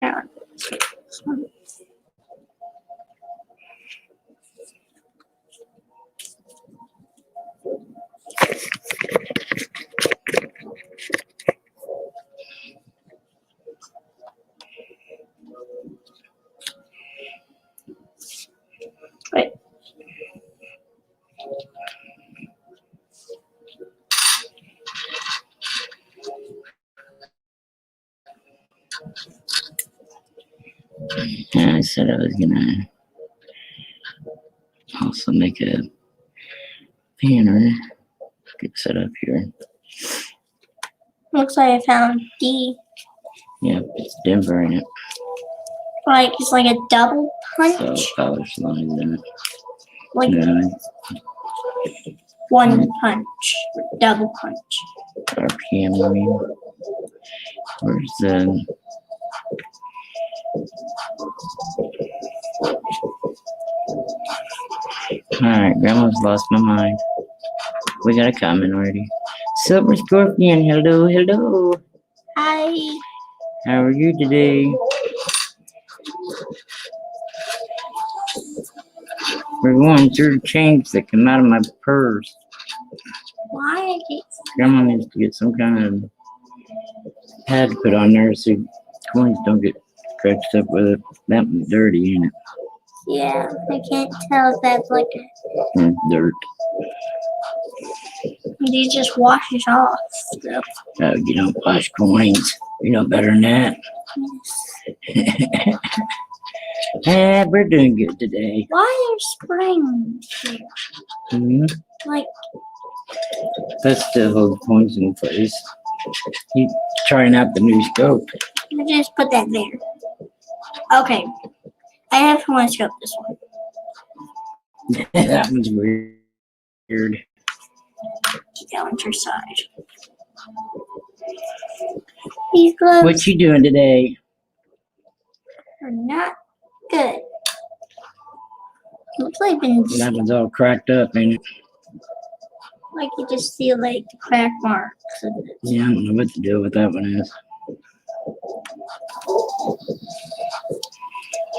Yeah. Wait. Yeah, I said I was gonna also make a banner. Get set up here. Looks like I found D. Yep, it's Denver in it. Like it's like a double punch. So colors lines in it. Like No, one punch, double punch. RPM, I mean. Where's the... Alright, Grandma's lost my mind. We got a comment already. Silver Scorpion, hello, hello. Hi. How are you today? We're going through the change that come out of my purse. Why? Grandma needs to get some kind of pad to put on there so coins don't get scratched up with it. That one's dirty, ain't it? Yeah, I can't tell if that's like Dirt. you just wash it off. So. Oh, you don't wash coins. You know better than that. Yes. Yeah, we're doing good today. Why are springs here? Mm-hmm. Like That's to hold coins in place. Keep trying out the new scope. you just put that there. Okay. I have one scope this one. That one's weird. Go on your side. These gloves What you doing today? are not good. Looks like been That one's all cracked up, ain't it? like you just see like the crack marks of it. Yeah, I don't know what to do with that one is.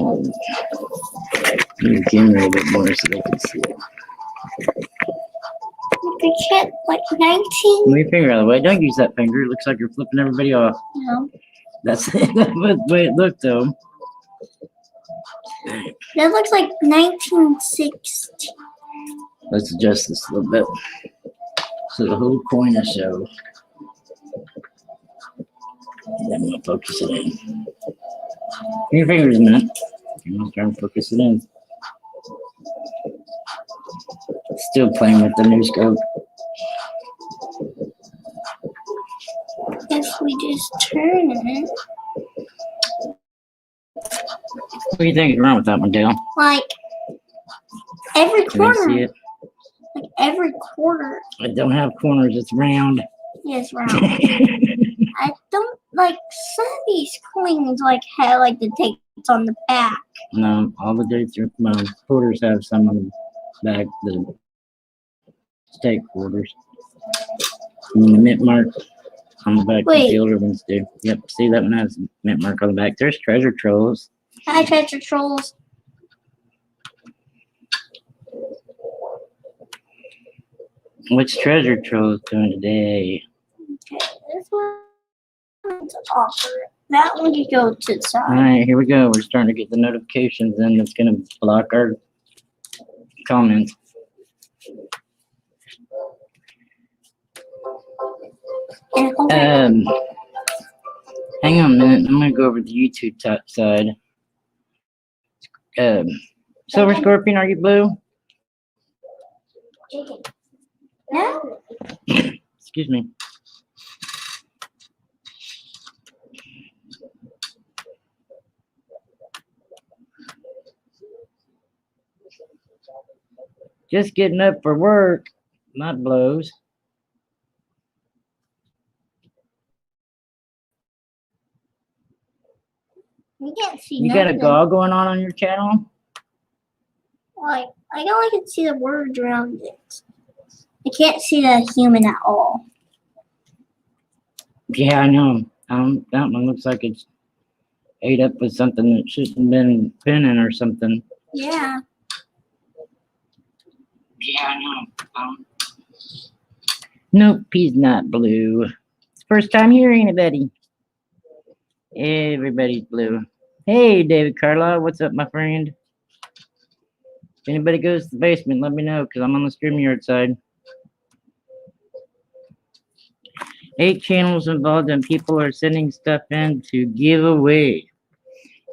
Move the camera a bit more so they can see it. They can't like 19. Move your finger out of the way. Don't use that finger. It looks like you're flipping everybody off. No. That's the way it looked, though. That looks like 1960. Let's adjust this a little bit so the whole coin will show. Then we'll focus it in. Give your fingers a minute. I'm trying to focus it in. Still playing with the new scope. If we just turn it, What do you think is wrong with that one, Dale? like every Can you see corner, it? like every quarter. It don't have corners. It's round. Yes, round. I don't like some of these coins like have like the dates on the back. No, all the dates are quarters have some on the back. The stake quarters. And the mint mark on the back. Wait. The older ones do. Yep. See, that one has mint mark on the back. There's treasure trolls. Hi, treasure trolls. What's treasure trolls doing today? Okay, this one's offer. That one you go to the All side. right, here we go. We're starting to get the notifications, and it's gonna block our comments. And hold it. Hang on a minute. I'm gonna go over to the YouTube top side. Silver Scorpion, are you blue? No? Excuse me. Just getting up for work, not blows. You can't see You got a nothing. gog going on your channel? Like, I only can see the words around it. I can't see the human at all. Yeah, I know. That one looks like it's ate up with something that shouldn't have been pinning or something. Yeah. Yeah, I know. Nope, he's not blue. It's first time hearing anybody. Everybody's blue. Hey, David Carlisle, what's up, my friend? If anybody goes to the basement, let me know, because I'm on the StreamYard side. 8 channels involved, and people are sending stuff in to give away.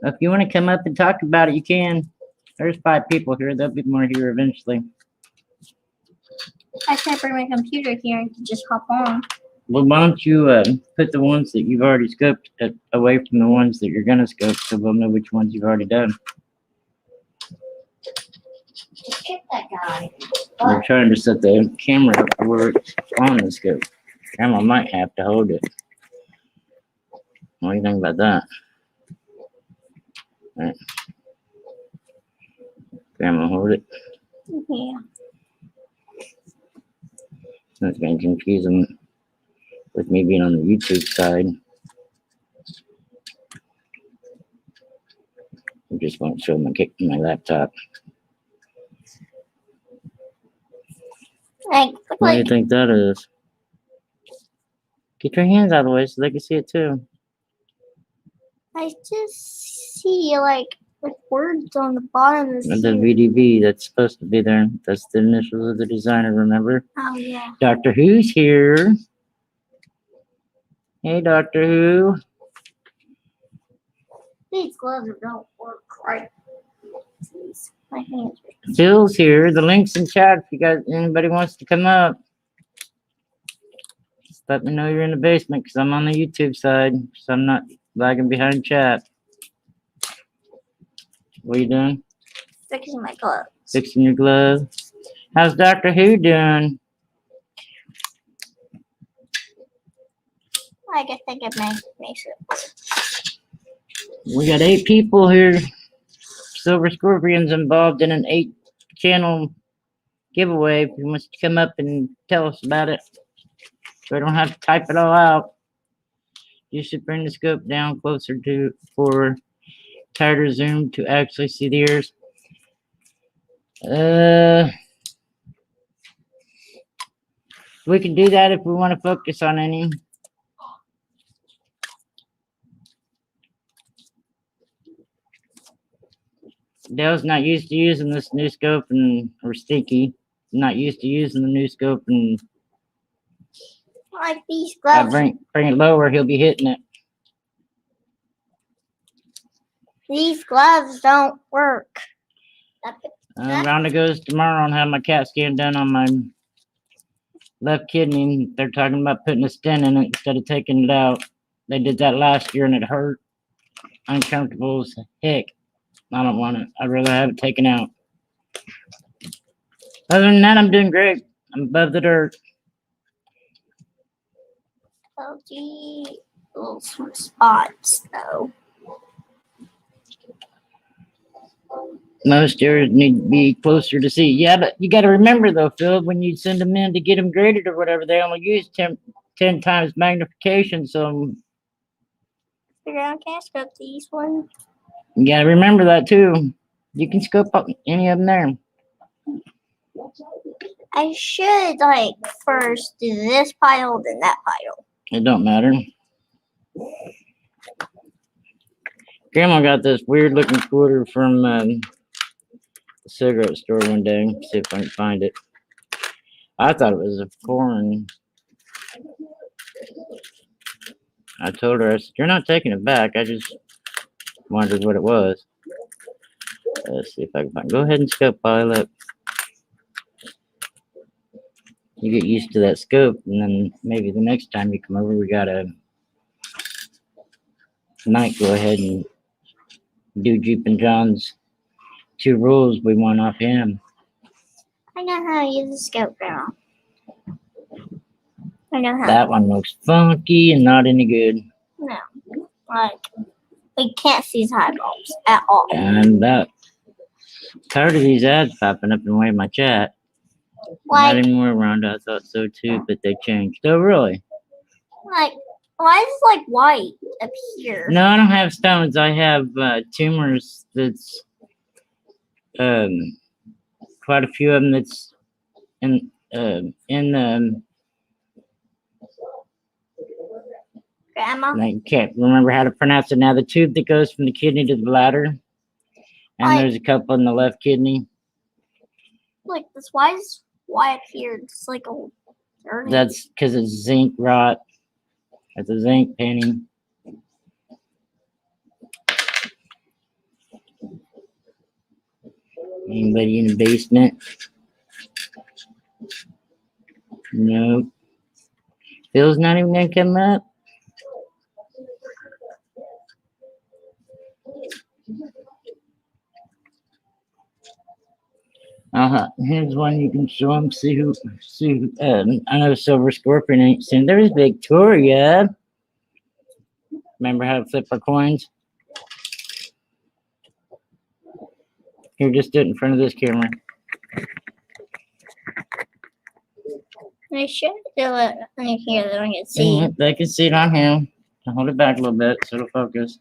If you want to come up and talk about it, you can. There's 5 people here. There'll be more here eventually. I can't bring my computer here and just hop on. Well, why don't you put the ones that you've already scoped away from the ones that you're going to scope, so we'll know which ones you've already done. Just kick that guy. We're trying to set the camera up where it's on the scope. Grandma might have to hold it. What do you think about that? All right. Grandma, hold it. Yeah. That's going to confuse them with me being on the YouTube side. I just won't show my laptop. Like, look What do you like think that is? Get your hands out of the way so they can see it too. I just see like words on the bottom of The the VDV that's supposed to be there. That's the initials of the designer, remember? Oh yeah. Doctor Who's here. Hey, Doctor Who. These gloves don't work right. Jeez, my hands are Bill's here. The link's in chat if you guys, anybody wants to come up. Just let me know you're in the basement because I'm on the YouTube side, so I'm not lagging behind chat. What are you doing? fixing my gloves. Fixing your glove. How's Doctor Who doing? I guess I get my makes We got 8 people here. Silver Scorpions involved in an 8-channel giveaway. If you want to come up and tell us about it, so I don't have to type it all out. You should bring the scope down closer to for tighter zoom to actually see the ears. We can do that if we want to focus on any. Dale's not used to using this new scope, and or Stinky not used to using the new scope, and like these if I gloves. bring it lower, he'll be hitting it. These gloves don't work. Rhonda goes tomorrow and have my CAT scan done on my left kidney. And they're talking about putting a stent in it instead of taking it out. They did that last year and it hurt. Uncomfortable as heck. I don't want it. I'd rather have it taken out. Other than that, I'm doing great. I'm above the dirt. LG little spots though. Most areas need to be closer to see. Yeah, but you got to remember though, Phil, when you send them in to get them graded or whatever, they only use 10 times magnification. So Figure out can't scope these ones. you got to remember that too. You can scope up any of them there. I should like first do this pile, then that pile. It don't matter. Grandma got this weird looking quarter from the cigarette store one day. See if I can find it. I thought it was a foreign. I told her, I said, you're not taking it back. I just wondered what it was. Let's see if I can find it. Go ahead and scope pile up. You get used to that scope, and then maybe the next time you come over, we got a night. Go ahead and do Jeep and John's 2 rules we want off him. I know how to use the scope now. I know how. That one looks funky and not any good. No, like we can't see his eyeballs at all. And that. Tired of these ads popping up in the way of my chat. Like, not anymore, Rhonda. I thought so too, but they changed. Oh, really? like Why is it like white up here? No, I don't have stones. I have tumors. That's quite a few of them. That's in Grandma? I can't remember how to pronounce it now. The tube that goes from the kidney to the bladder, and there's a couple in the left kidney. Like this, why is white up here? It's like a dirty. That's because it's zinc rot. That's a zinc painting. Anybody in the basement? No. Phil's not even gonna come up. Here's one you can show him. See who. I know Silver Scorpion ain't seen. There's Victoria. Remember how to flip our coins? Here, just do it in front of this camera. I should do it right here that I can see. They can see it on him. I'll hold it back a little bit so it'll focus.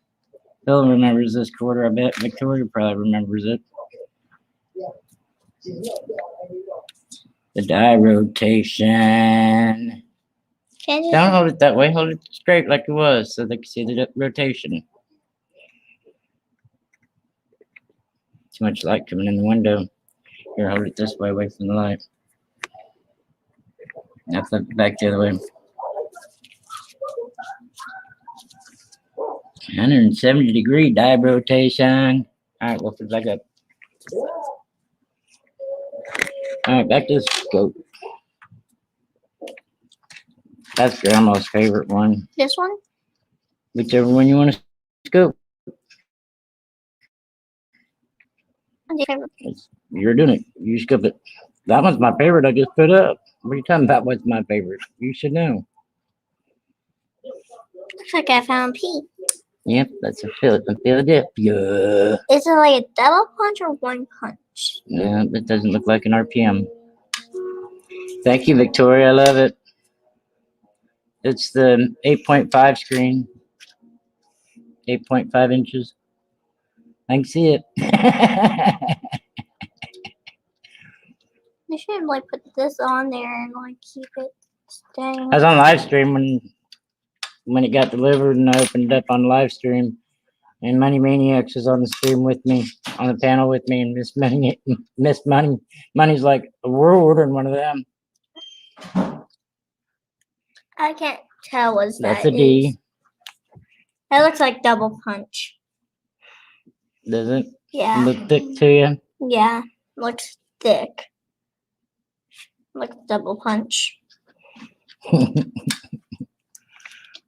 Phil remembers this quarter. I bet Victoria probably remembers it. The die rotation. Don't hold it that way. Hold it straight like it was so they can see the rotation. Too much light coming in the window. Here, hold it this way, away from the light. Now flip it back the other way. 170-degree die rotation. All right, we'll flip back up. All right, back to the scope. That's Grandma's favorite one. This one? Whichever one you want to scope. You're doing it. You scoop it. That one's my favorite I just put up. What are you talking about? What's my favorite? You should know. Looks like I found P. Yep, that's a Philadelphia. Is it like a double punch or one punch? Yeah, it doesn't look like an RPM. Thank you, Victoria. I love it. It's the 8.5 screen. 8.5 inches. I can see it. I should like put this on there and like keep it staying. I was on live stream when it got delivered, and I opened it up on live stream, and Money Maniacs was on the stream with me, on the panel with me, and Miss Money's like, we're ordering one of them. I can't tell what's That's a D. That looks like double punch. Does it? Yeah. Look thick to you? Yeah, looks thick. Looks double punch.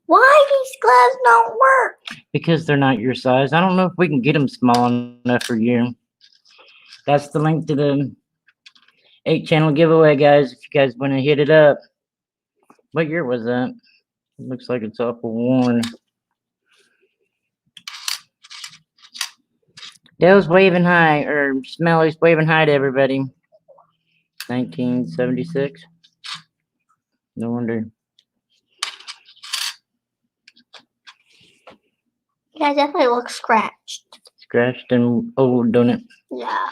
Why these gloves don't work? Because they're not your size. I don't know if we can get them small enough for you. That's the link to the 8-channel giveaway, guys. If you guys want to hit it up. What year was that? It looks like it's awful worn. Dale's waving hi, or Smelly's waving hi to everybody. 1976. No wonder. Yeah, it definitely looks scratched. Scratched and old, don't it? Yeah.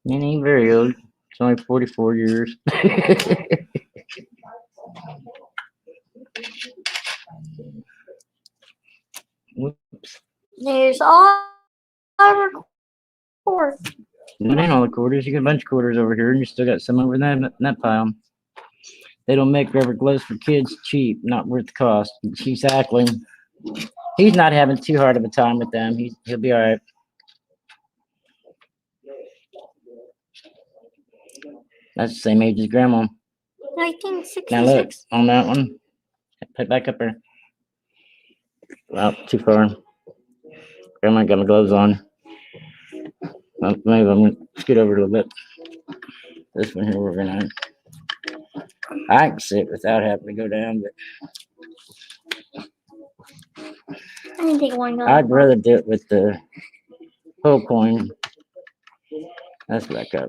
It ain't very old. It's only 44 years. Whoops. There's all our quarters. That ain't all the quarters. You got a bunch of quarters over here, and you still got some over in that pile. They don't make rubber gloves for kids cheap, not worth the cost. Exactly. He's not having too hard of a time with them. He'll be all right. That's the same age as Grandma. 1966. Now look, on that one, put it back up there. Well, too far. Grandma got my gloves on. Well, maybe I'm going to scoot over a little bit. This one here, we're going to... I can sit without having to go down, but I didn't take one. I'd rather do it with the whole coin. That's back up.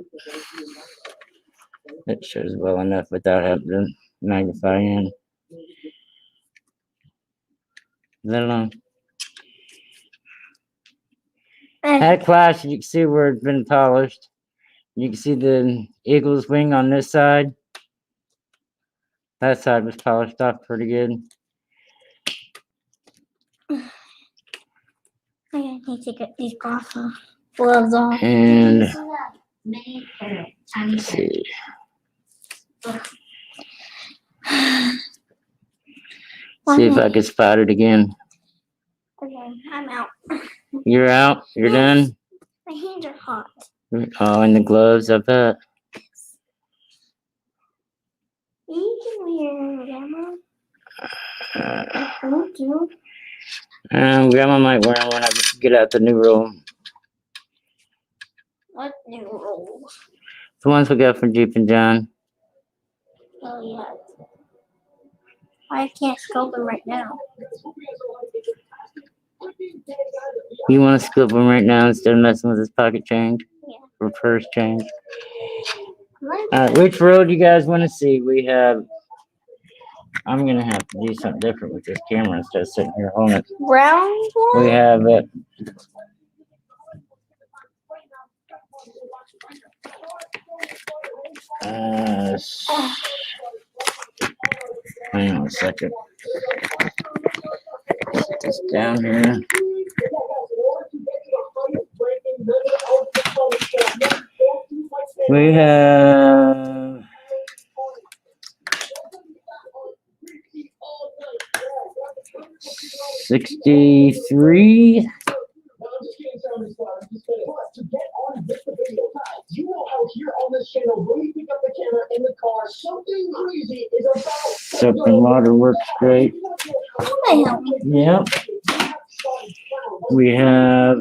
It shows well enough without having to magnify in. I don't know. At Clash, you can see where it's been polished. You can see the eagle's wing on this side. That side was polished off pretty good. I need to get these gloves off. And let's see. See if I can spot it again. Okay, I'm out. You're out? You're done? My hands are hot. Oh, and the gloves, I bet. You can wear Grandma. Don't you? Grandma might wear them when I get out the new room. What new roll? The ones we got from Jeep and John. Oh, yeah. I can't scope them right now. You want to scoop them right now instead of messing with this pocket change? Yeah. Or purse change? Alright, which road you guys want to see? We have... I'm going to have to do something different with this camera instead of sitting here holding it. Brown one? We have... hang on a second. Put this down here. We have 63. Soap and water works great. Somebody help me. Yep. We have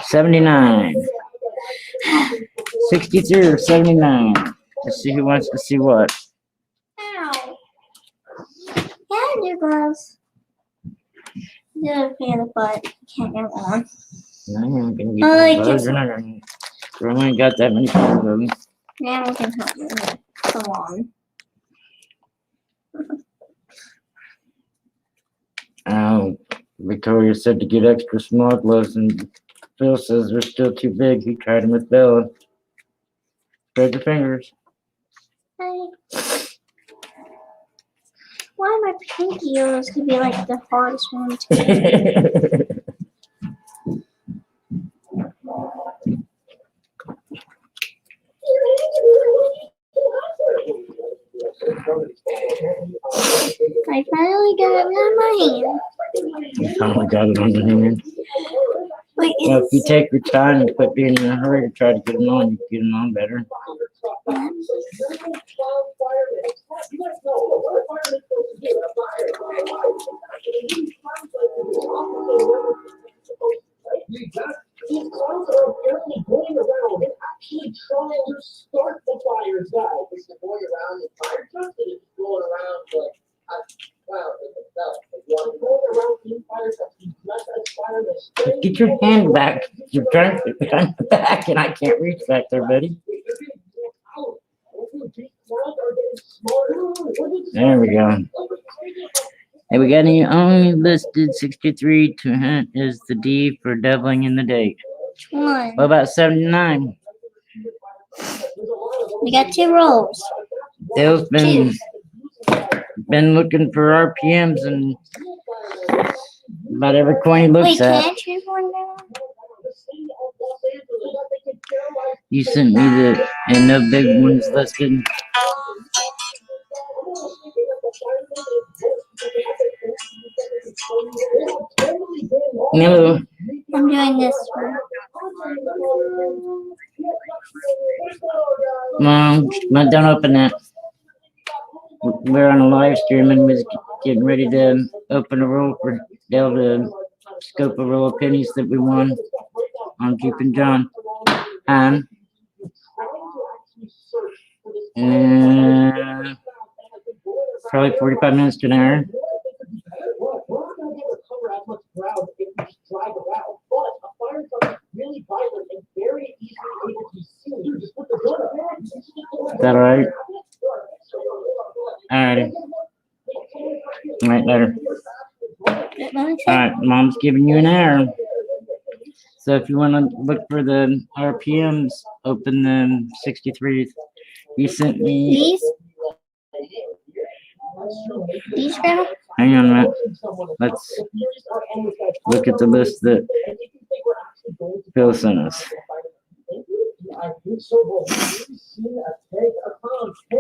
79. 63 or 79. Let's see who wants to see what. Ow. Yeah, new gloves. Yeah, fan the butt. Can't get on. No, you're not gonna get I like gloves. it. You're not gonna. We only got that many pairs of them. Now we can help me. Come on. Victoria said to get extra small gloves, and Phil says they're still too big. He tried them with Bella. Spread your fingers. Hey. Why my pinky nails could be like the hardest one to get? I finally got it in my hand. You finally got it on your hand. Wait, Well, if you take your time and quit being in a hurry to try to get them on, you can get them on better. Get your hand back. You're trying to get behind the back, and I can't reach back there, buddy. There we go. Hey, we got any only listed 63 to hint is the D for doubling in the date. one. What about 79? We got 2 rolls. Dale's been looking for RPMs and about every coin he Wait, looks can at. I choose one now? You sent me the and no big ones listed. No, I'm doing this one. Mom, don't open that. We're on a live stream and we're getting ready to open a roll for Dale to scope a roll of pennies that we won on Jeep and John. And probably 45 minutes to an hour. that all right? Alrighty. All right, later. All right, Mom's giving you an error. So if you want to look for the RPMs, open the 63. You sent me. These grandma? Hang on a minute. Let's look at the list that Phil sent us.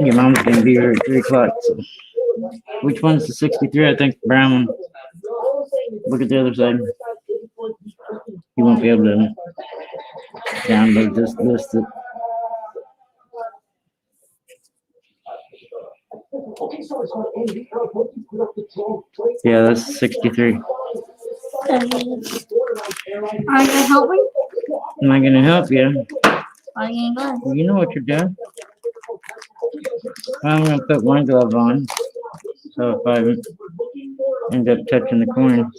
Your mom's gonna be here at 3 o'clock. So. Which one's the 63? I think the brown one. Look at the other side. You won't be able to download this list. Yeah, that's 63. Are you gonna help me? Am I gonna help you? Are you gonna go? You know what you're doing. I'm gonna put one glove on, so if I end up touching the coin,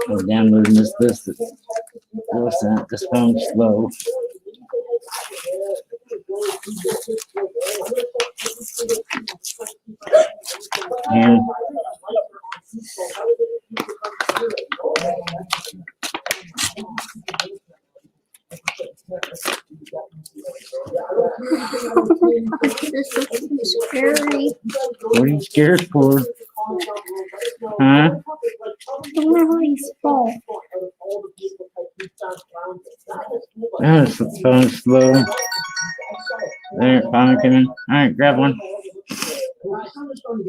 I'm downloading this list that Will sent. This phone's slow. And This is scary. what are you scared for? Huh? Don't know how he's fall. Oh, this phone's slow. There, finally came in. All right, grab one.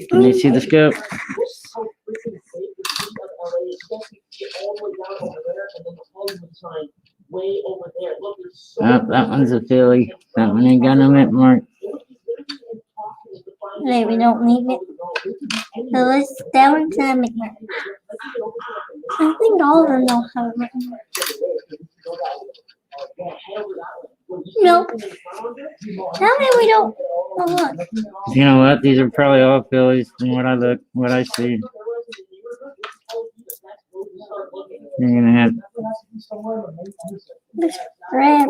Can you see the scope? Oh, that one's a Philly. That one ain't got no mint mark. Hey, we don't need it. So let's that one's a McMahon. I think all of them don't have a McMahon. No. Tell me we don't. Oh, look. You know what? These are probably all Phillies from what I see. You're gonna have. This red.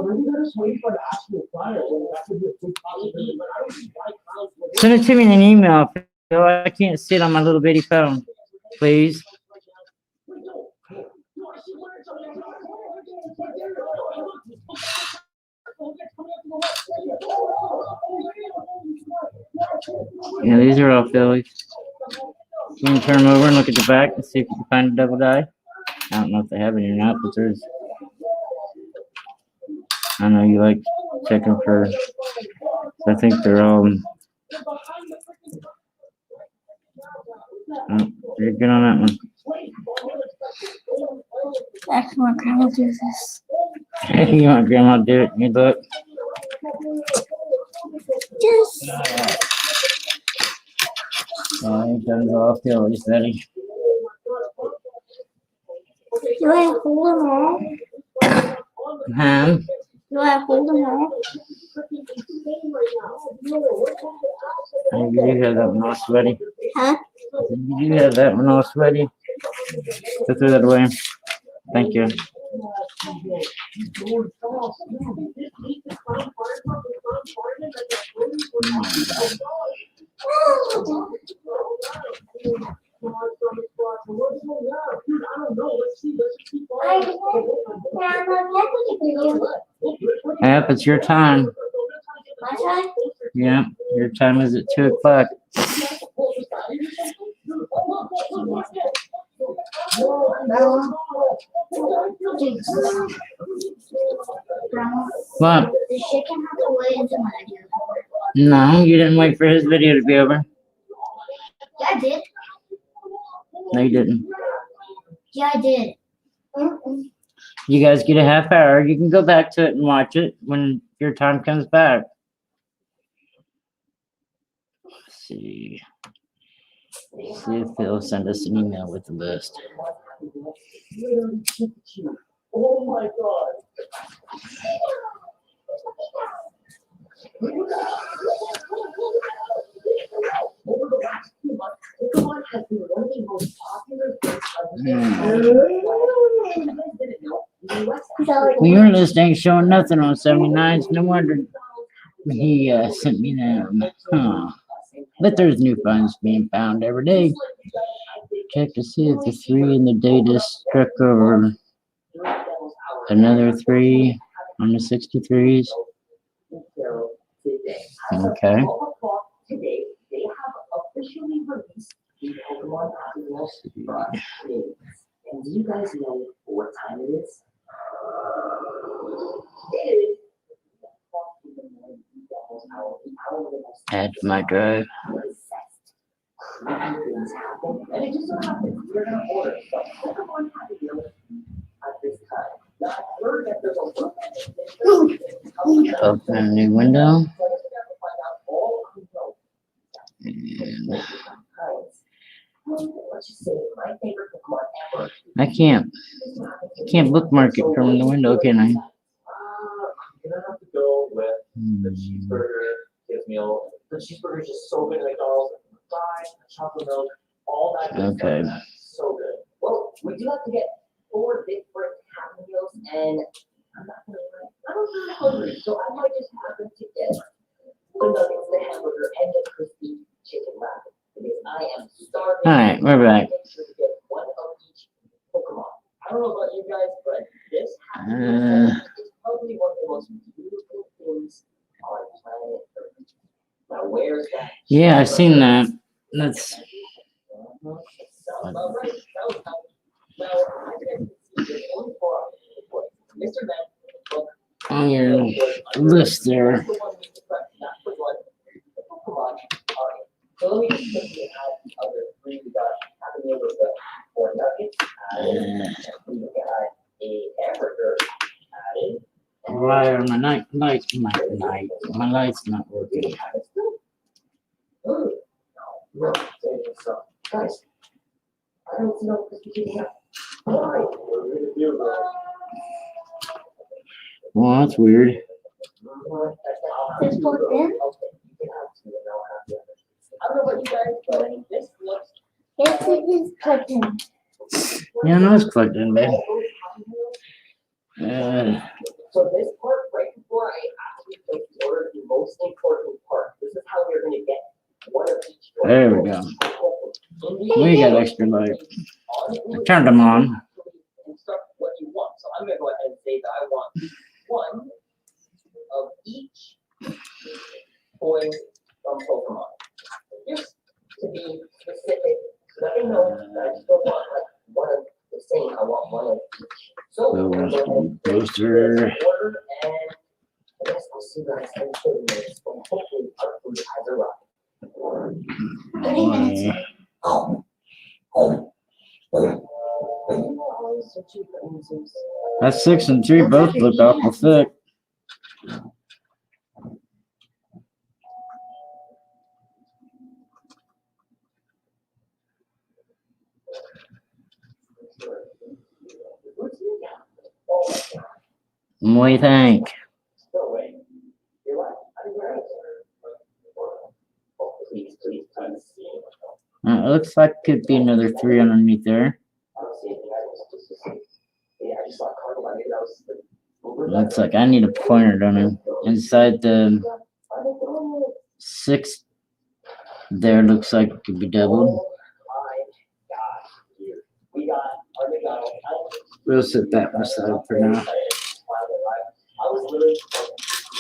Send it to me in an email, Phil. I can't see it on my little bitty phone. Please. Yeah, these are all Phillies. Can you turn them over and look at the back and see if you can find a double die? I don't know if they have any or not, but there's. I know you like checking for. I think they're all. Oh, you're good on that one. That's what Grandma does this. You want Grandma to do it? You look. Just. Oh, he turns off the old steady. Do I hold them all? Huh? Do I hold them all? You do have that one all sweaty. Huh? You do have that one all sweaty. So throw that away. Thank you. Yep, it's your time. My time? Yep, your time is at 2 o'clock. What? The chicken has to wait until my idea. No, you didn't wait for his video to be over. Yeah, I did. No, you didn't. Yeah, I did. You guys get a half hour. You can go back to it and watch it when your time comes back. Let's see. See if they'll send us an email with the list. Oh my God. Over the last 2 months, Pokemon has been one of the most popular Well, your list ain't showing nothing on 79s. No wonder he sent me them. Huh. But there's new funds being found every day. Check to see if the 3 in the data struck over another 3 on the 63s. Okay. Today, they have officially released the Pokemon names. And do you guys know what time it is? It is. Add to my drive. Things happen, and it just so happens we're gonna order some Pokemon Happy Meals at this time. Now I heard that there's a little Open a new window. And I can't bookmark it from the window, can I? I'm gonna have to go with the cheeseburger kids meal. The cheeseburger is just so good, McDonald's, fries, chocolate milk, all that good Okay. stuff. So good. Well, we do have to get 4 different Happy Meals, and I'm not gonna lie, I'm really hungry, so I might just happen to get the nuggets, the hamburger, and the crispy chicken wrap because I am starving. All right, we're back. Make sure to get one of each Pokemon. I don't know about you guys, but this Happy Meal is probably one of the most beautiful things on planet Earth. Now, where's that? Yeah, I've seen that. That's on your list there. So let me just quickly add the other 3. We got Happy Meal with the 4 nuggets added. We got a hamburger added. Why are my my light's not working? No, guys, I don't know if we can have. Why? Well, that's weird. It's plugged in? I don't know about you guys, but this looks. Yes, it is plugged in. Yeah, no, it's plugged in, babe. So this part, right before I actually place the order, the most important part. This is how we're gonna get one of each. There we go. We got extra light. I turned them on. Instruct what you want. So I'm gonna go ahead and say that I want one of each toy from Pokemon. Just to be specific, so that I know that I still want like one of the same. I want one of each. So So I'm gonna go ahead and poster. order, and I guess I'll see you guys in 30 minutes. But hopefully our food has arrived. That's 6 and 3 both look awful thick. What do you think? It looks like could be another 3 underneath there. Looks like I need a pointer, don't I? Inside the 6 there looks like it could be doubled. We'll set that aside for now.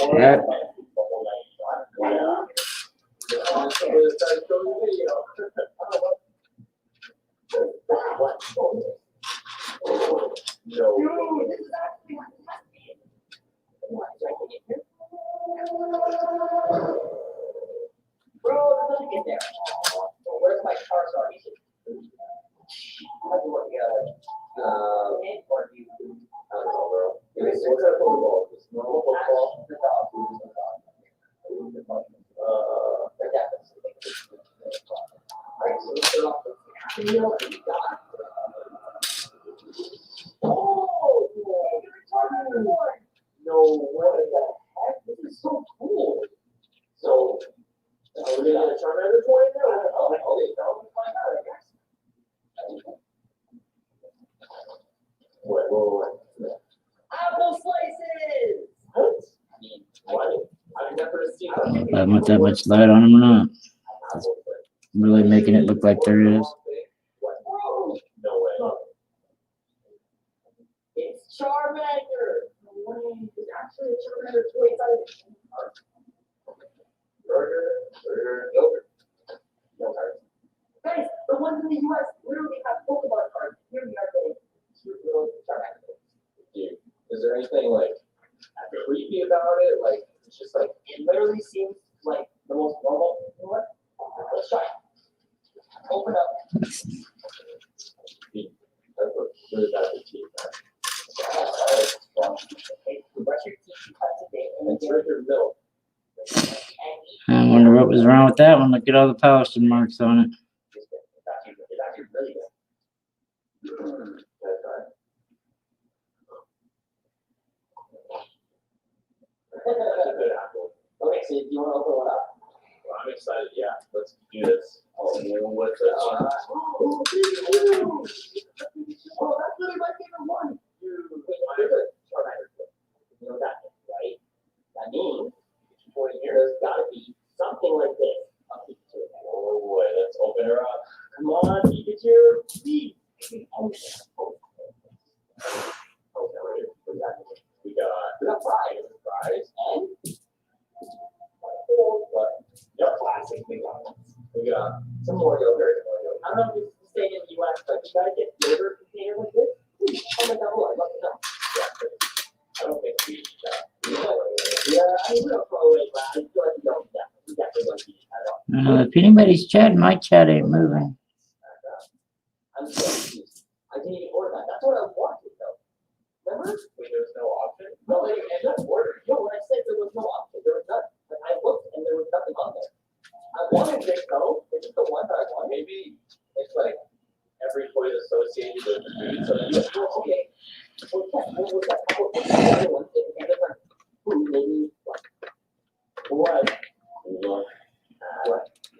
Yep. Where's my car? Sorry. No, what the heck? This is so cool. So, are we gonna turn another 20 now? Oh, okay, so we'll find out, I guess. What? Apple slices! What? I mean, what? I've never seen if I want that much light on them or not. It's really making it look like there is. No way. It's Charmander. It's actually a Charmander toy inside. Burger, yogurt. No cards. Guys, the ones in the US literally have Pokemon cards. Here we are getting cute little Charmander. Dude, is there anything like creepy about it? Like, it's just like, it literally seems like the most normal. You know what? Let's try it. Open up. That's what really got the teeth. Brush your teeth twice a day and then drink your milk. I wonder what was wrong with that one. Look at all the polishing marks on it. It's actually really good. That's right. That's a good apple. Okay, so do you want to open one up? Well, I'm excited, yeah. Let's do this. Oh, what's this? Oh, that's really my favorite one. There's a Charmander. You know that, right? That means, for here, there's got to be something like this. I'll keep it to it. Oh boy, let's open her up. Come on, Pikachu. Please. We got fries. And what? Classic McDonald's. We got some more yogurt. I don't know if this is staying in the US, but you gotta get yogurt container like this. Please comment down below. I'd love to know. Yeah, I don't think we should. Yeah, I mean, we don't throw away, but I feel like we don't. Yeah, we definitely don't eat it at all. If anybody's chatting, my chat ain't moving. I'm so confused. I didn't even order that. That's what I wanted, though. Remember? Wait, there was no option? No, I just ordered. No, when I said there was no option, there was none. But I looked and there was nothing on there. I wanted this, though. It's just the one that I wanted. Maybe it's like every toy is associated with the food. So that's okay. Well, yeah, what was that? What was the other one? It's a different food, maybe. What?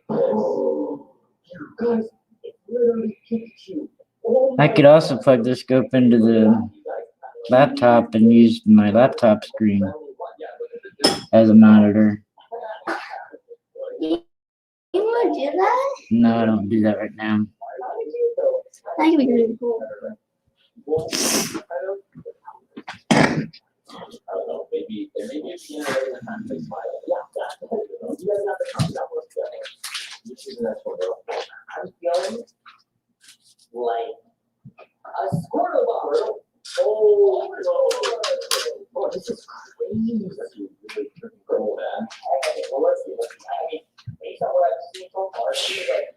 Oh, you guys, it's literally Pikachu. Oh I could also plug this scope into the laptop and use my laptop screen as a monitor. You want to do that? No, I don't do that right now. That could be really cool. I don't know, maybe there may be a piano in the time they smile. Yeah, you guys got the comment that was you choose the next one, bro. I'm feeling like a Squirtle bottle. Oh, this is crazy. That's really freaking cool, man. Okay, well, let's see. I mean, based on what I've seen so far, it seems like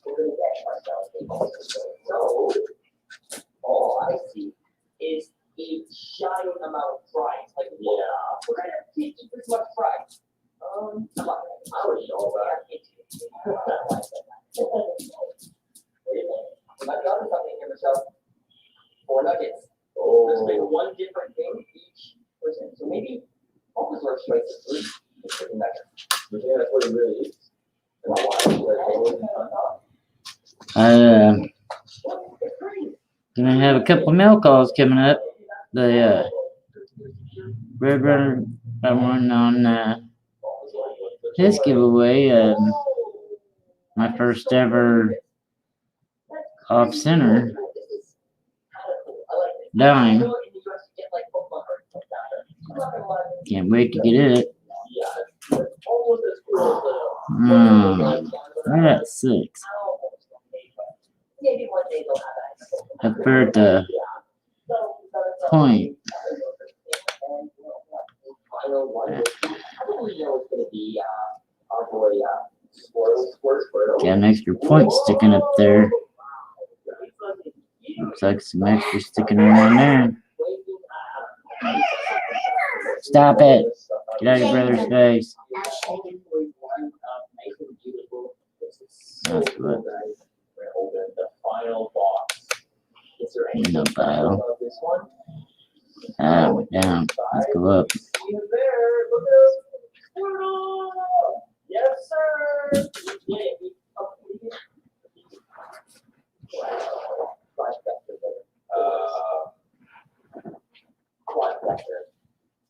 we're gonna get ourselves. So, all I see is a giant amount of fries. Like, yeah, we're gonna eat this much fries. I already know that. Wait a minute. We might be onto something here, Michelle. 4 nuggets. Oh. Let's make one different thing each person. So maybe Bulbasaur strikes at 3. It's chicken nuggets. You think that's what he really eats? Gonna have a couple mail calls coming up. The Red Runner one on his giveaway. My first ever off center dime. Can't wait to get it. Right at 6. Up there at the point. Got an extra point sticking up there. Looks like some extra sticking around there. Stop it. Get out of your brother's face. That's what. No pile. Ah, went down. Let's go up. Yes, sir.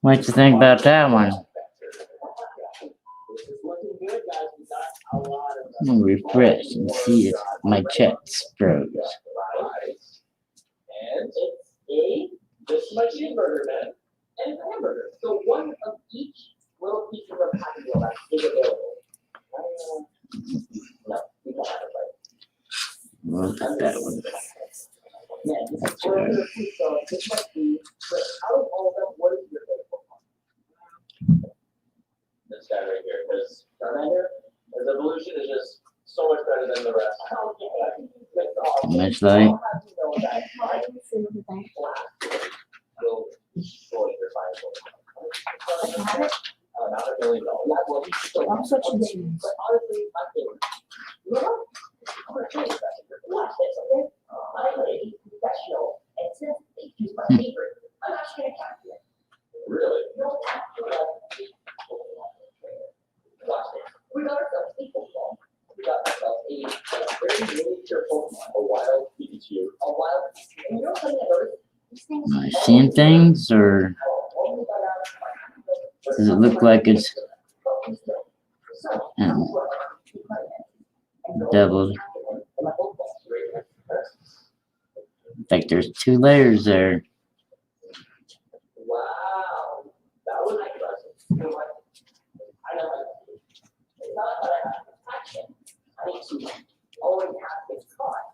What you think about that one? looking good, guys. We got a lot of I'm gonna refresh and see if my chat's froze. and it's this is my cheeseburger, man. And it's a hamburger. So one of each little piece of Happy Meal that is available. No, we don't have it right. Look at that one. Man, this is really good. So this might be, but out of all of them, what is your favorite Pokemon? This guy right here, because Charmander, his evolution is just so much better than the rest. Much like Will destroy your final. Not $1 million. I'm switching to But honestly, my favorite. You know what? I'm gonna tell you that. Watch this, okay? I'm a professional, and since they choose my favorite, I'm actually gonna copy it. Really? No, watch this. We got ourselves a Pokemon. We got ourselves a very miniature Pokemon, a wild Pikachu. A wild, and you know something I noticed? These things. am I seeing things, or does it look like it's doubled? Like there's 2 layers there. Wow, that was impressive. You know what? I know it's not that I have action. I need to always have things caught.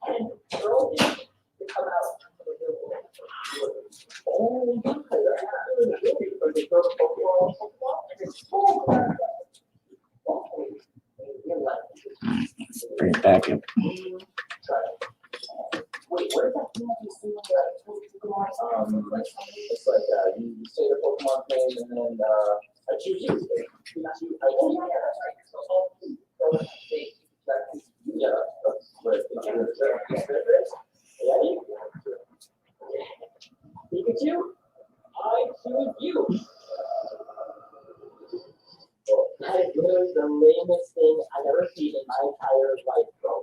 And girls need to come out of the room. Only because they're not really good because they throw the Pokemon and it's full of them. Bring it back up. Wait, what is that thing that you see when you're at Pokemon? It's like you say the Pokemon name and then I choose you. Oh yeah, that's right. So I'll say that. Yeah, that's what it's Pikachu, I choose you. That is literally the lamest thing I've ever seen in my entire life, bro.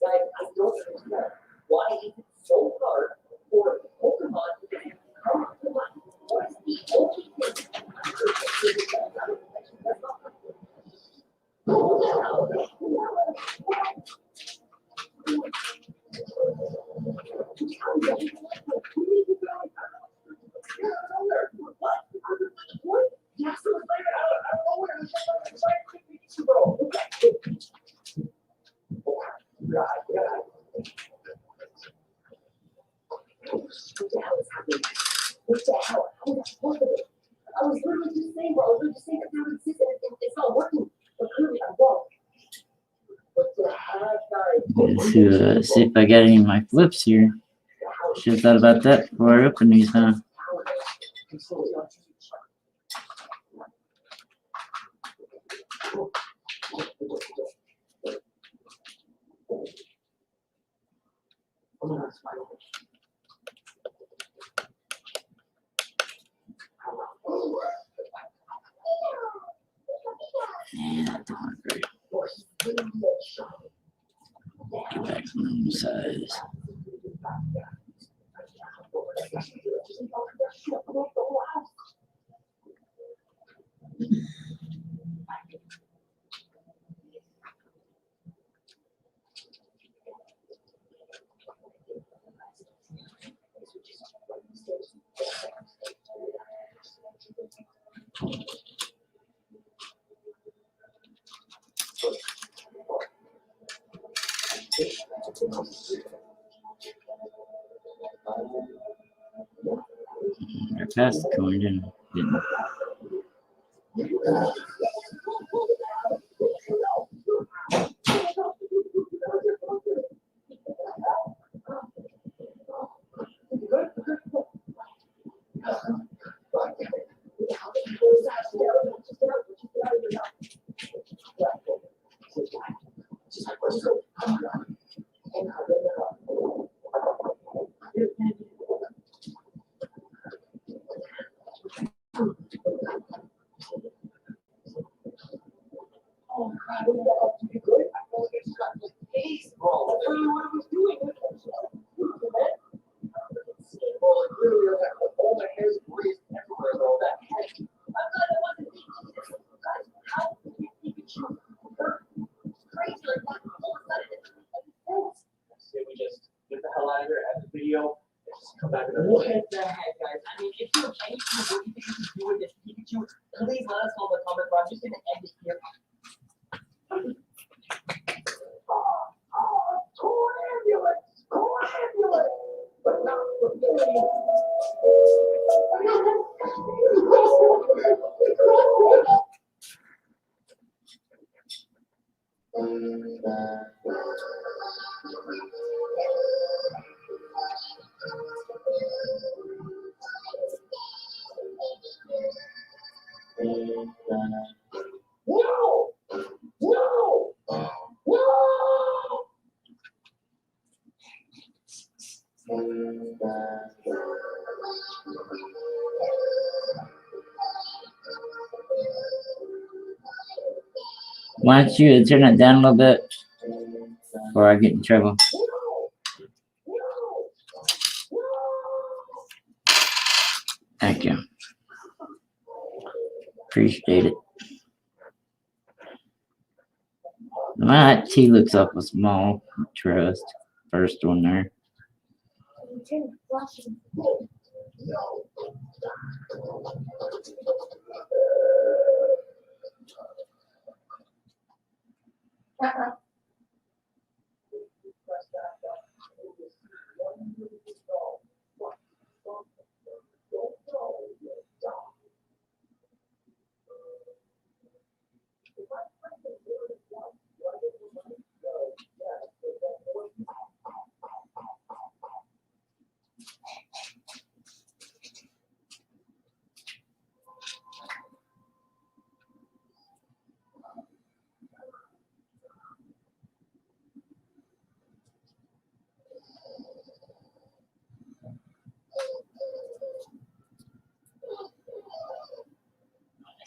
Guys, I don't understand. Why is it so hard for Pokemon to come to life? What is the only thing? What? Yes, it was like out of nowhere. It was like Pikachu, bro. What the hell is happening? What the hell? How was I supposed to be? I was literally just saying, bro. I was literally just saying that there was this and it's not working. But clearly I'm wrong. What the heck, guys? Let's see if I got any of my flips here. Should have thought about that before I open these, huh? Yeah, that don't work right. Get back to normal size. I passed the coin, didn't I? What the heck, guys? I mean, if you have any clue what you think we should do with this Pikachu, please let us know in the comments. But I'm just gonna end it here. Toy ambulance! Toy ambulance! But not for me. No! No! No! Why don't you turn it down a little bit before I get in trouble? Thank you. Appreciate it. My T looks awful small. Trust. First one there.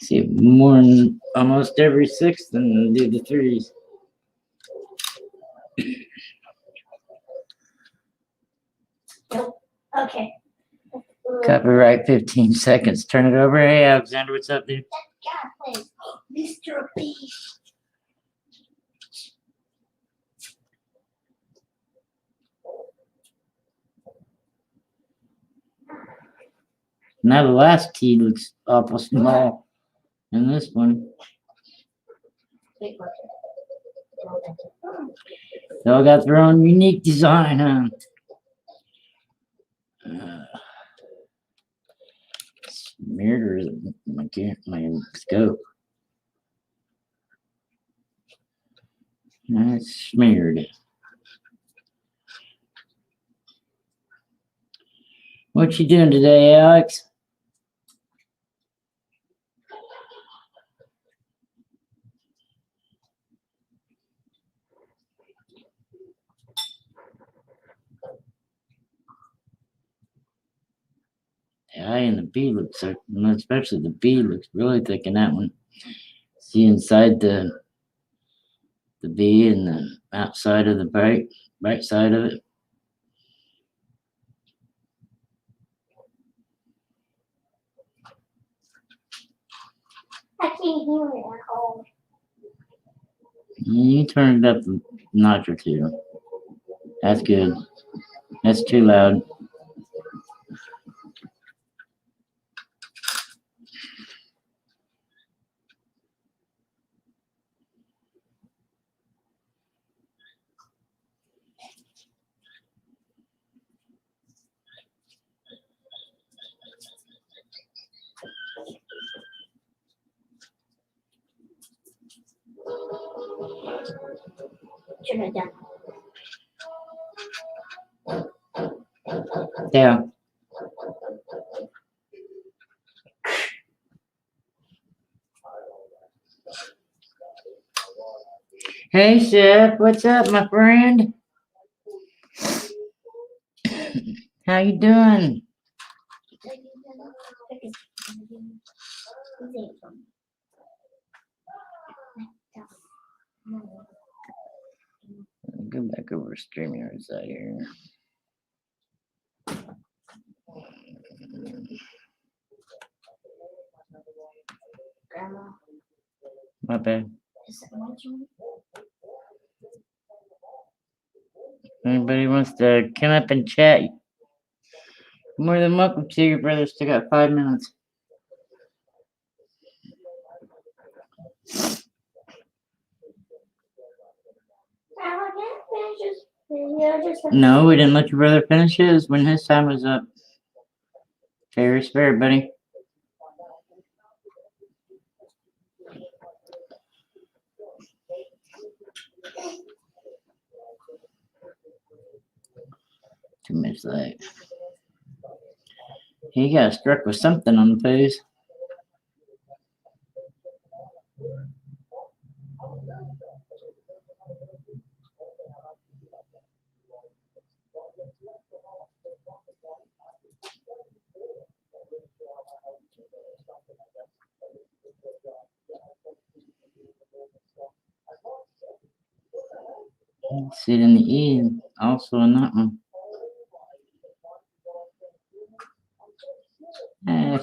See more than almost every sixth and do the threes. Okay. Copyright 15 seconds. Turn it over. Hey Alexander, what's up, dude? Yeah, please. Mr. B. Now the last T looks awful small. And this one. They all got their own unique design, huh? Smeared or is it my scope? That's smeared. What you doing today, Alex? The I and the B looks like, especially the B looks really thick in that one. See inside the B and the outside of the right side of it. I can't hear it at all. You turn it up a notch or two. That's good. That's too loud. Turn it down. Yeah. Hey, Chef, what's up, my friend? How you doing? Go back over to StreamYard side here. Grandma, My bad. is it my turn? Anybody wants to come up and chat? More than welcome to your brother. Still got 5 minutes. No, we didn't let your brother finish his when his time was up. Fair is fair, buddy. Too much late. He got struck with something on the face. See it in the E, also in that one.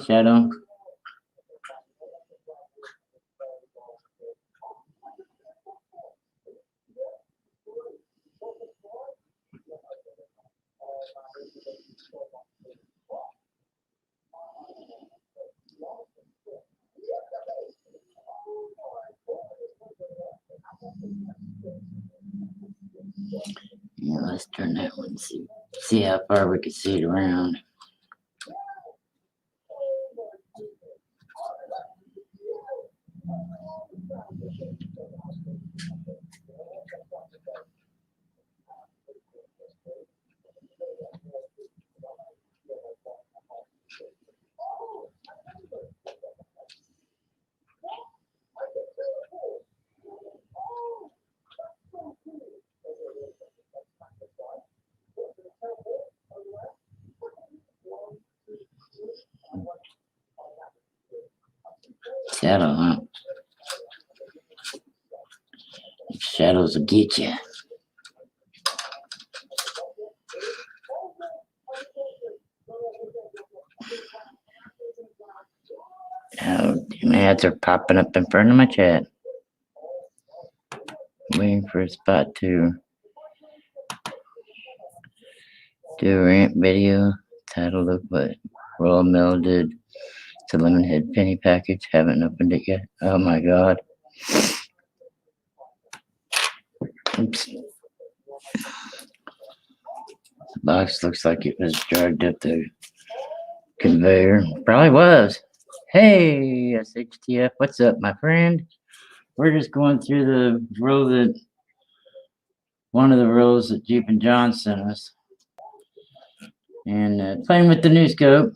Shadow. Yeah, let's turn that one. See how far we can see it around. Shadow, huh? Shadows will get you. Oh, damn ads are popping up in front of my chat. Waiting for a spot to do a rant video. Title of what Royal Mail did to Lemonhead penny package. Haven't opened it yet. Oh my god. Oops. The box looks like it was dragged up the conveyor. Probably was. Hey, SHTF, what's up, my friend? We're just going through the row that one of the rows that Jeep and John sent us, and playing with the new scope.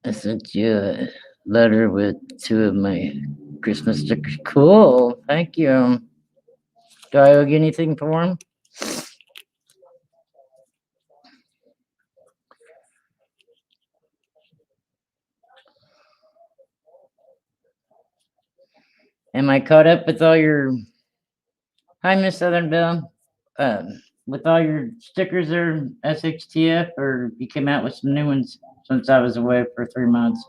I sent you a letter with 2 of my Christmas stickers. Cool, thank you. Do I owe you anything for them? Am I caught up with all your... Hi, Miss Southern Belle. With all your stickers there, SHTF, or you came out with some new ones since I was away for 3 months?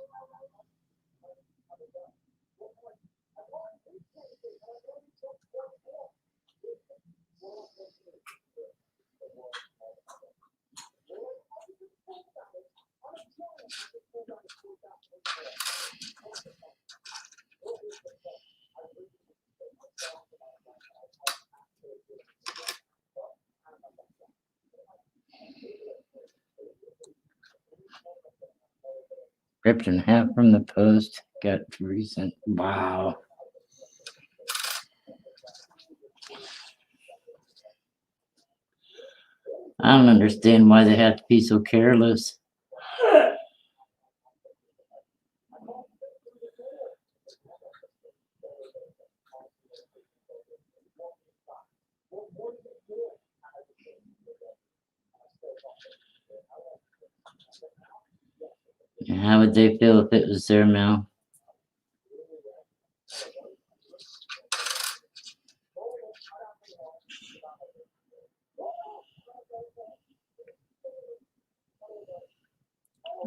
Ripped in half from the post. Got recent. Wow. I don't understand why they have to be so careless. How would they feel if it was their mail?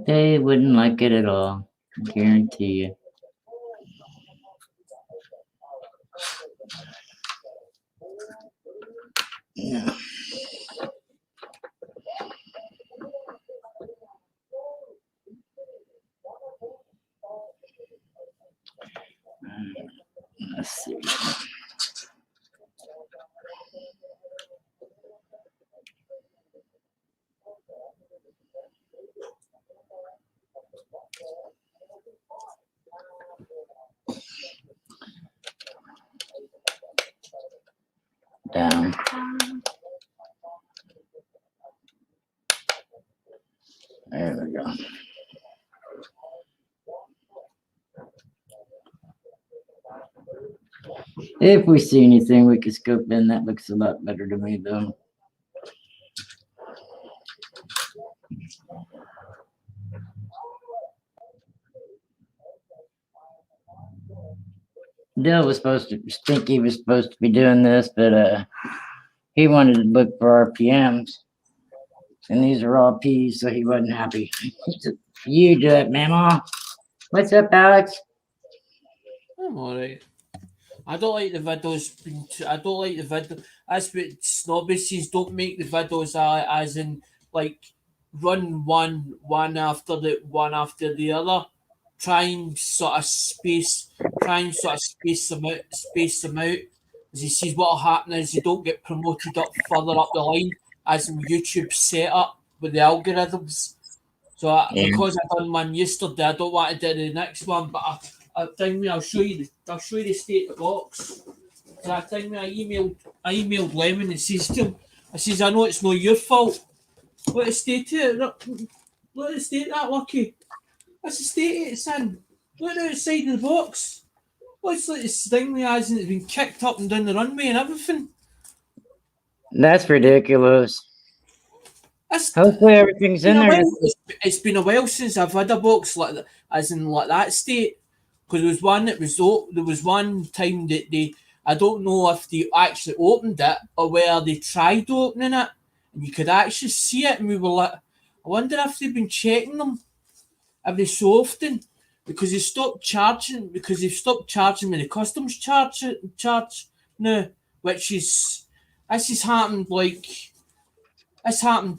They wouldn't like it at all. I guarantee you. Yeah. Let's see. Down. There we go. If we see anything, we can scope in. That looks a lot better to me, though. Stinky was supposed to be doing this, but he wanted to look for RPMs. And these are all P's, so he wasn't happy. He said, you do it, Mama. What's up, Alex? I'm alright. I don't like the videos. I don't like the video. That's what Snobby says. Don't make the videos as in like run one after the other. Try and sort of space them out. Space them out. As he says, what'll happen is you don't get promoted up further up the line as in YouTube set up with the algorithms. So because I done one yesterday, I don't want to do the next one, but I think I'll show you the state of the box. So I think I emailed Lemon and says to him, I says, I know it's not your fault. What the state of it? Look at the state of that, Lucky. That's the state of it, son. Look outside of the box. Looks like this thing hasn't been kicked up and down the runway and everything. That's ridiculous. Hopefully everything's in there. It's been a while since I've had a box like that, as in like that state. Because there was one time that I don't know if they actually opened it or where they tried opening it and you could actually see it, and we were like, I wonder if they've been checking them every so often because they've stopped charging me the customs charge now, which is this happened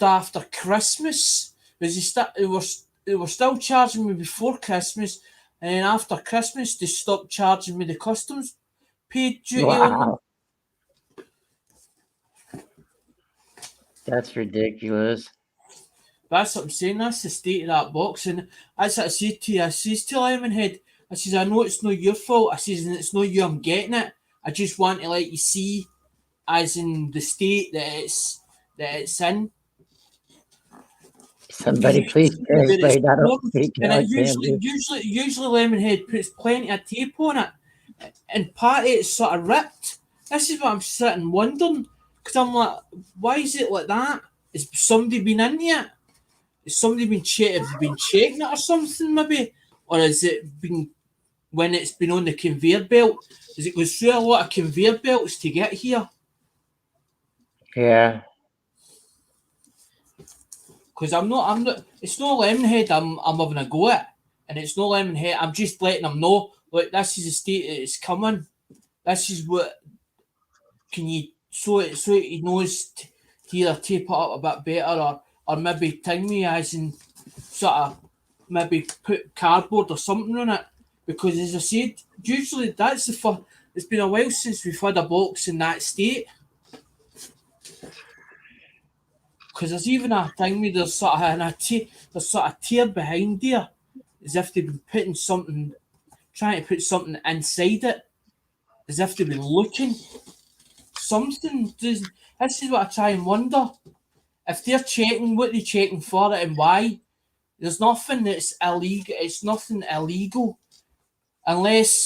after Christmas. Because they were still charging me before Christmas, and then after Christmas they stopped charging me the customs paid duty on them. That's ridiculous. That's what I'm saying. That's the state of that box, and as I said to you, I says to Lemonhead, I says, I know it's not your fault. I says, and it's not you. I'm getting it. I just want to let you see, as in the state that it's in. Somebody please translate that. Usually Lemonhead puts plenty of tape on it, and part of it's sort of ripped. This is what I'm sitting wondering, because I'm like, why is it like that? Has somebody been in it? Has somebody been checking it or something maybe? Or has it been when it's been on the conveyor belt? Does it go through a lot of conveyor belts to get here? Yeah. Because I'm not. It's not Lemonhead. I'm having a go at, and it's not Lemonhead. I'm just letting them know. Look, this is the state that it's coming. This is what. Can you so he knows to either tape it up a bit better or maybe ting me as in sort of maybe put cardboard or something on it, because as I said, usually that's the first. It's been a while since we've had a box in that state. Because there's even a thing where there's sort of tear behind there, as if they've been trying to put something inside it, as if they've been looking. Something. This is what I try and wonder. If they're checking, what they're checking for it and why. There's nothing that's illegal. It's nothing illegal, unless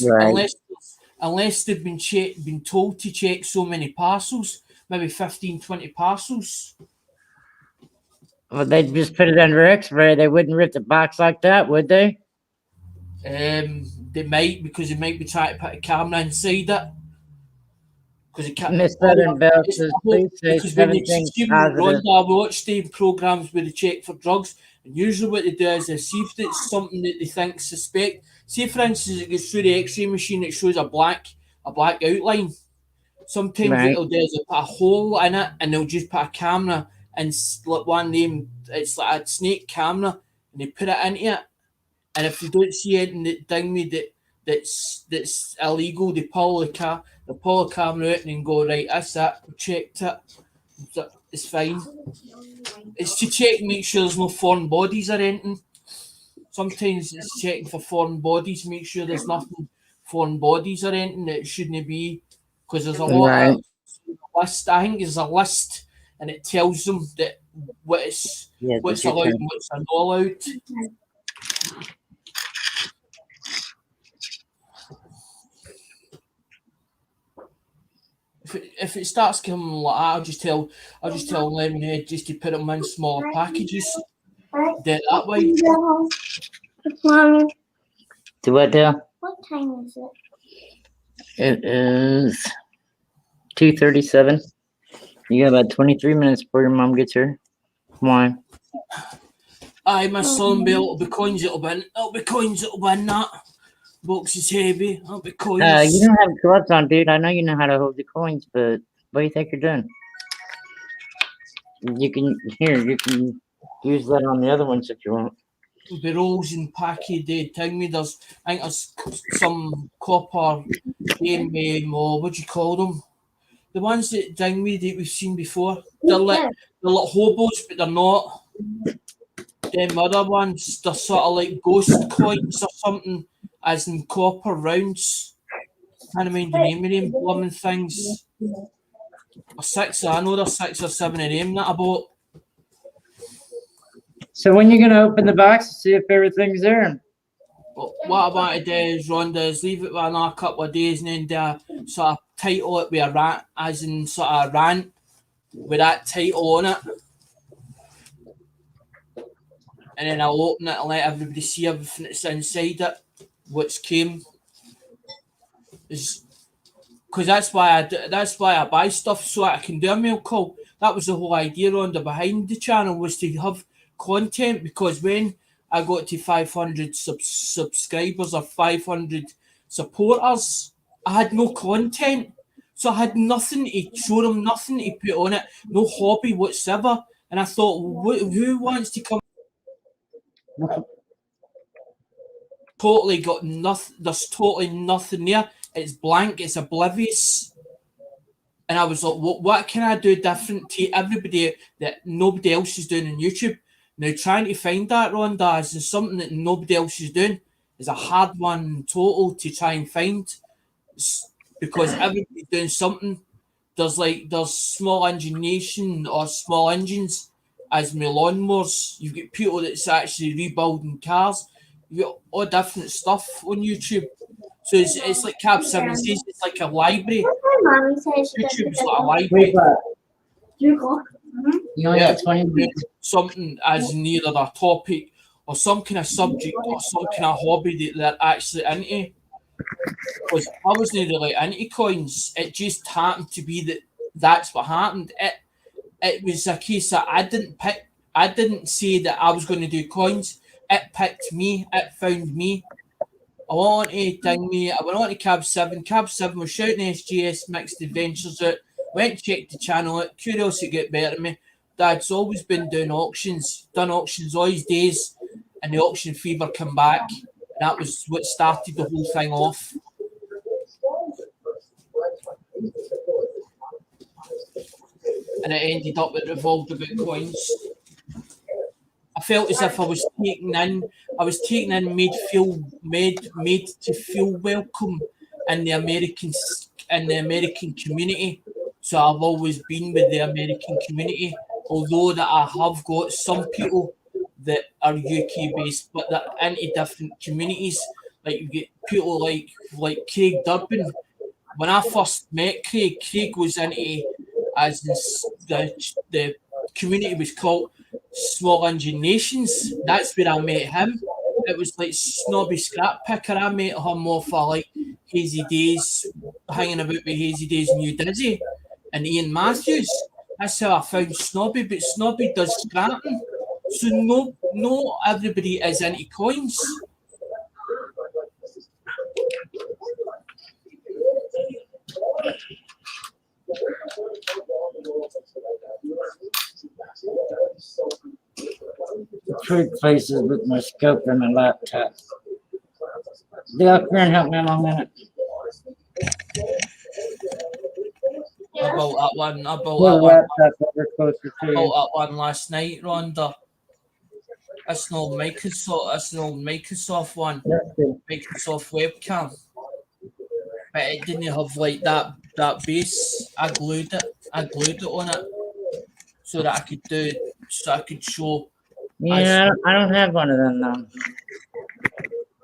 they've been told to check so many parcels, maybe 15, 20 parcels. Well, they'd just put it under X-ray. They wouldn't rip the box like that, would they? They might, because they might be trying to put a camera inside it. Because it can't. Miss Southern Belle It's says, the whole, please say because when they everything's see positive. Rhonda, we watch the programs where they check for drugs, and usually what they do is they see if it's something that they think suspect. See, for instance, it goes through the X-ray machine, it shows a black outline. Sometimes what Right. they'll do is they'll put a hole in it, and they'll just put a camera and like one name. It's like a snake camera, and they put it into it. And if they don't see anything that ding me that's illegal, they pull the camera out and then go, right, that's it, we checked it. It's fine. It's to check, make sure there's no foreign bodies or anything. Sometimes it's checking for foreign bodies, make sure there's nothing foreign bodies or anything that shouldn't be, because there's a lot Right. of list. I think there's a list, and it tells them that what's Yeah, what's take your allowed time. and what's not allowed. If it starts coming like that, I'll just tell Lemonhead just to put them in smaller packages. Do it that way. Mommy, Do what, Dale? what time is it? It is 2:37. You got about 23 minutes before your mom gets here. Why? Aye, my son, it'll be coins, it'll be in that. Box is heavy, it'll be coins. You don't have gloves on, dude. I know you know how to hold the coins, but what do you think you're doing? You can use that on the other ones if you want. The rolls and packy day thing me. I think there's some copper or what do you call them? The ones that ding me that we've seen before. They're like hobos, but they're not. Them other ones, they're sort of like ghost coins or something, as in copper rounds. Can't mind the name of them blooming things. I know there's 6 or 7 of them that I bought. So when you gonna open the box to see if everything's there? But what I want to do is, Rhonda, is leave it for another couple of days and then sort of title it with a rant, as in sort of a rant with that title on it. And then I'll open it and let everybody see everything that's inside it, what's came. Because that's why I buy stuff, so I can do a mail call. That was the whole idea on the behind the channel, was to have content, because when I got to 500 subscribers or 500 supporters, I had no content. So I had nothing to show them, nothing to put on it, no hobby whatsoever. And I thought, who wants to come? Totally got nothing. There's totally nothing there. It's blank. It's oblivious. And I was like, what can I do different to everybody that nobody else is doing on YouTube? Now, trying to find that, Rhonda, is something that nobody else is doing. Is a hard one total to try and find, because everybody's doing something. There's small engine nation or small engines as my lawnmowers. You've got people that's actually rebuilding cars. You've got all different stuff on YouTube. So it's like Cab 7 says, it's like a library. Mommy says she YouTube is doesn't like a library. 3 o'clock. You only got 20 minutes. Something as near a topic or some kind of subject or some kind of hobby that they're actually into. Because I wasn't really into coins. It just happened to be that's what happened. It was a case that I didn't say that I was going to do coins. It picked me. It found me. I went on to ding me. I went on to Cab 7. Cab 7 was shouting SGS Mixed Adventures out. Went, checked the channel out. Curiosity got better than me. Dad's always been doing auctions. Done auctions all his days. And the auction fever came back. And that was what started the whole thing off. And it ended up, it revolved about coins. I felt as if I was taken in, made to feel welcome in the American community. So I've always been with the American community, although that I have got some people that are UK based, but they're into different communities. Like you get people like Craig Durbin. When I first met Craig was into as the community was called Small Engine Nations. That's where I met him. It was like snobby scrap picker. I met him off for like Hazy Days, hanging about with Hazy Days New Dizzy and Ian Matthews. That's how I found Snobby, but Snobby does scrapping. So no everybody is into coins. Three places with my scope and my laptop. Dale, come here and help me in a minute. I built that one. I built Pull that the one. laptop over closer to I you. built that one last night, Rhonda. That's no Microsoft. That's no Microsoft one. That's good. Microsoft webcam. But it didn't have like that base. I glued it on it so that I could show. Yeah, I don't have one of them now.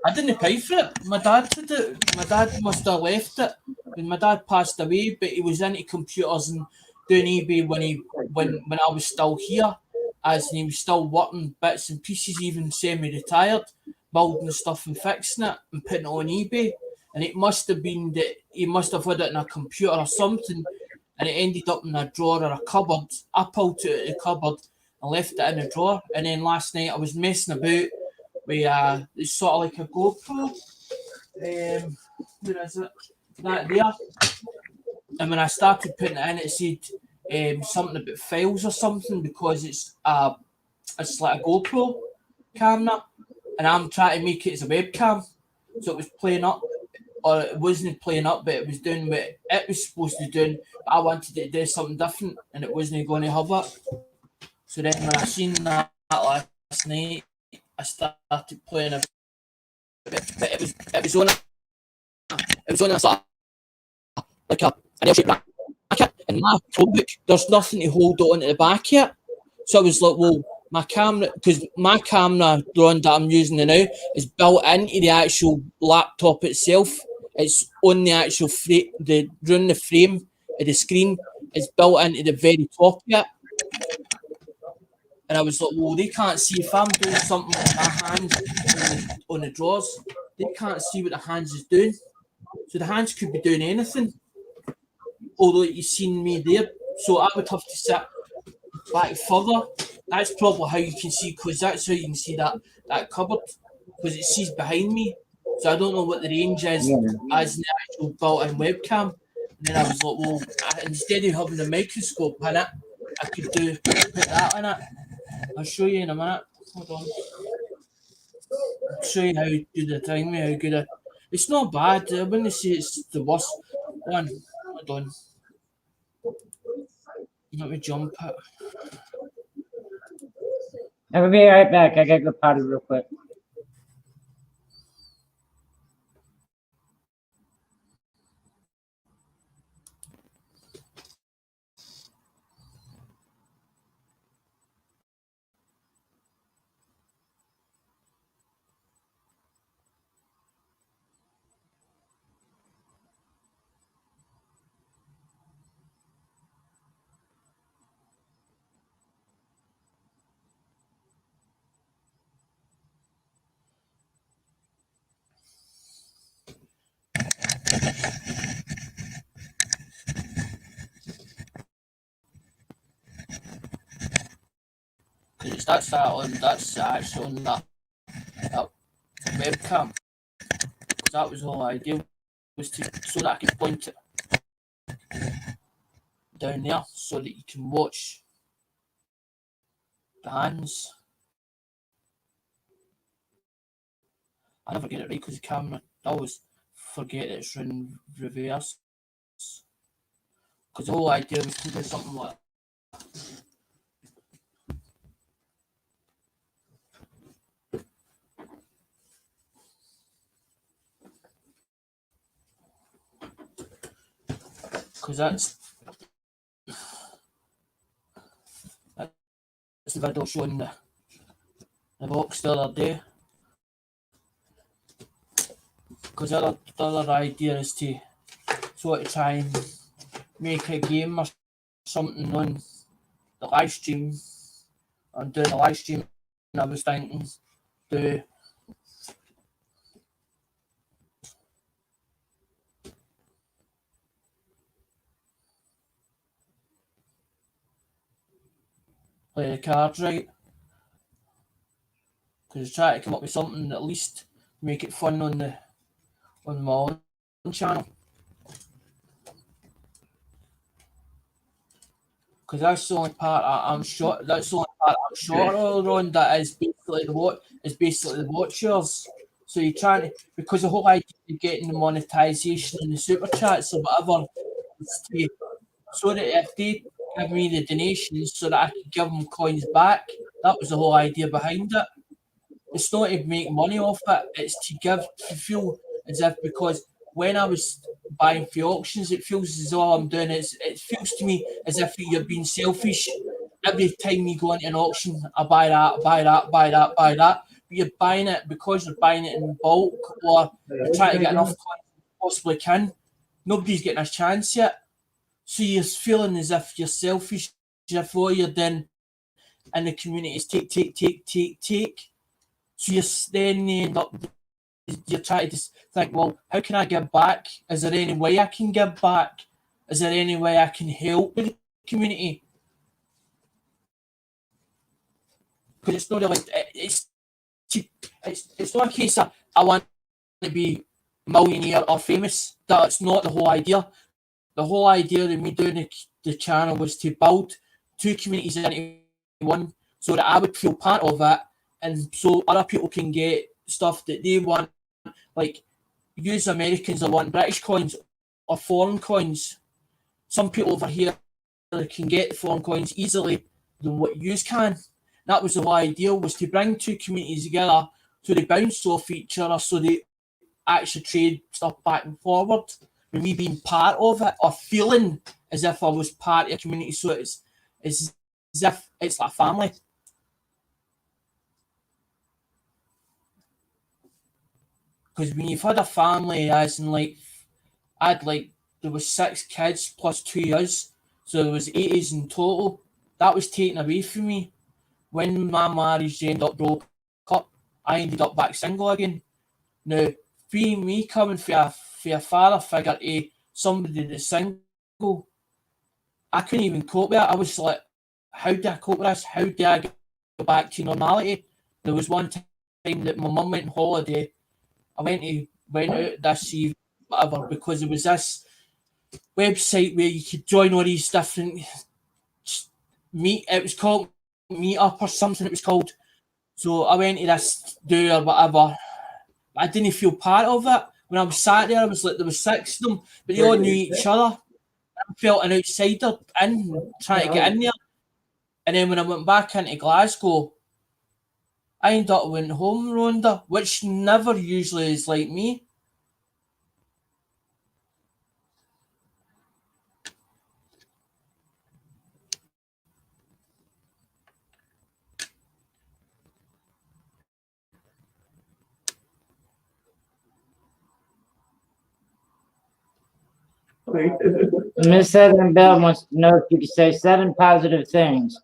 I didn't pay for it. My dad did it. My dad must have left it when my dad passed away. But he was into computers and doing eBay when I was still here, as he was still working bits and pieces, even semi-retired, building stuff and fixing it and putting it on eBay. And it must have been that he must have had it in a computer or something, and it ended up in a drawer or a cupboard. I pulled it out of the cupboard and left it in the drawer. And then last night I was messing about with it's sort of like a GoPro. Where is it? That there. And when I started putting it in, it said something about files or something, because it's like a GoPro camera, and I'm trying to make it as a webcam, so it was playing up, or it wasn't playing up, but it was doing what it was supposed to do. But I wanted it to do something different, and it wasn't going to have it. So then when I seen that last night, I started playing a bit, but it was on a sort of like an L-shaped bracket, and my Chromebook, there's nothing to hold on to the back yet. So I was like, well, my camera, because my camera, the one that I'm using now, is built into the actual laptop itself. It's on the actual frame, around the frame of the screen. It's built into the very top of it. And I was like, well, they can't see if I'm doing something with my hands on the drawers. They can't see what the hands is doing. So the hands could be doing anything. Although you've seen me there. So I would have to sit back further. That's probably how you can see, because that's how you can see that cupboard, because it sees behind me. So I don't know what the range is as the actual built-in webcam. And then I was like, well, instead of having a microscope in it, I could put that in it. I'll show you in a minute. Hold on. I'll show you how to do the thing, how good it's not bad. I wouldn't say it's the worst one. Hold on. Let me jump it. I'll be right back. I gotta go potty real quick. Because that's actually on that webcam. That was the whole idea, was so that I could point it down there so that you can watch the hands. I never get it right because the camera, I always forget it's in reverse. Because the whole idea was to do something like because that's the video showing the box the other day. Because the other idea is to sort of try and make a game or something on the live stream. I'm doing a live stream, and I was thinking, do play the cards right, because try to come up with something that at least make it fun on my own channel. Because that's the only part I'm sure. That's the only part I'm sure on. That is basically the watchers. So you're trying to, because the whole idea of getting the monetization and the super chats or whatever is to, so that if they give me the donations, so that I can give them coins back. That was the whole idea behind it. It's not to make money off it. It's to feel as if, because when I was buying for auctions, it feels as though I'm doing it. It feels to me as if you're being selfish. Every time you go into an auction, I buy that, buy that, buy that, buy that. But you're buying it because you're buying it in bulk, or you're trying to get enough coins as you possibly can. Nobody's getting a chance yet. So you're feeling as if you're selfish, as if all you're doing in the community is take. So then you end up, you're trying to think, well, how can I give back? Is there any way I can give back? Is there any way I can help the community? Because it's not really, it's not a case of I want to be millionaire or famous. That's not the whole idea. The whole idea of me doing the channel was to build two communities into one, so that I would feel part of it, and so other people can get stuff that they want. Like, use Americans that want British coins or foreign coins. Some people over here can get foreign coins easily than what you can. That was the whole idea, was to bring two communities together so they bounce off each other, so they actually trade stuff back and forward. With me being part of it, or feeling as if I was part of a community, so it's as if it's like family. Because when you've had a family, as in like, there was 6 kids plus 2 years, so there was 8 years in total. That was taken away from me. When my marriage ended up broke up, I ended up back single again. Now, being me coming for a father figure to somebody that's single, I couldn't even cope with it. I was like, how do I cope with this? How do I get back to normality? There was one time that my mum went on holiday. I went out this evening, whatever, because there was this website where you could join all these different it was called Meetup or something it was called. So I went to this do or whatever. I didn't feel part of it. When I was sat there, I was like, there was 6 of them, but they all knew each other. I felt an outsider trying to get in there. And then when I went back into Glasgow, I ended up went home, Rhonda, which never usually is like me. Miss Southern Bell wants to know if you could say 7 positive things.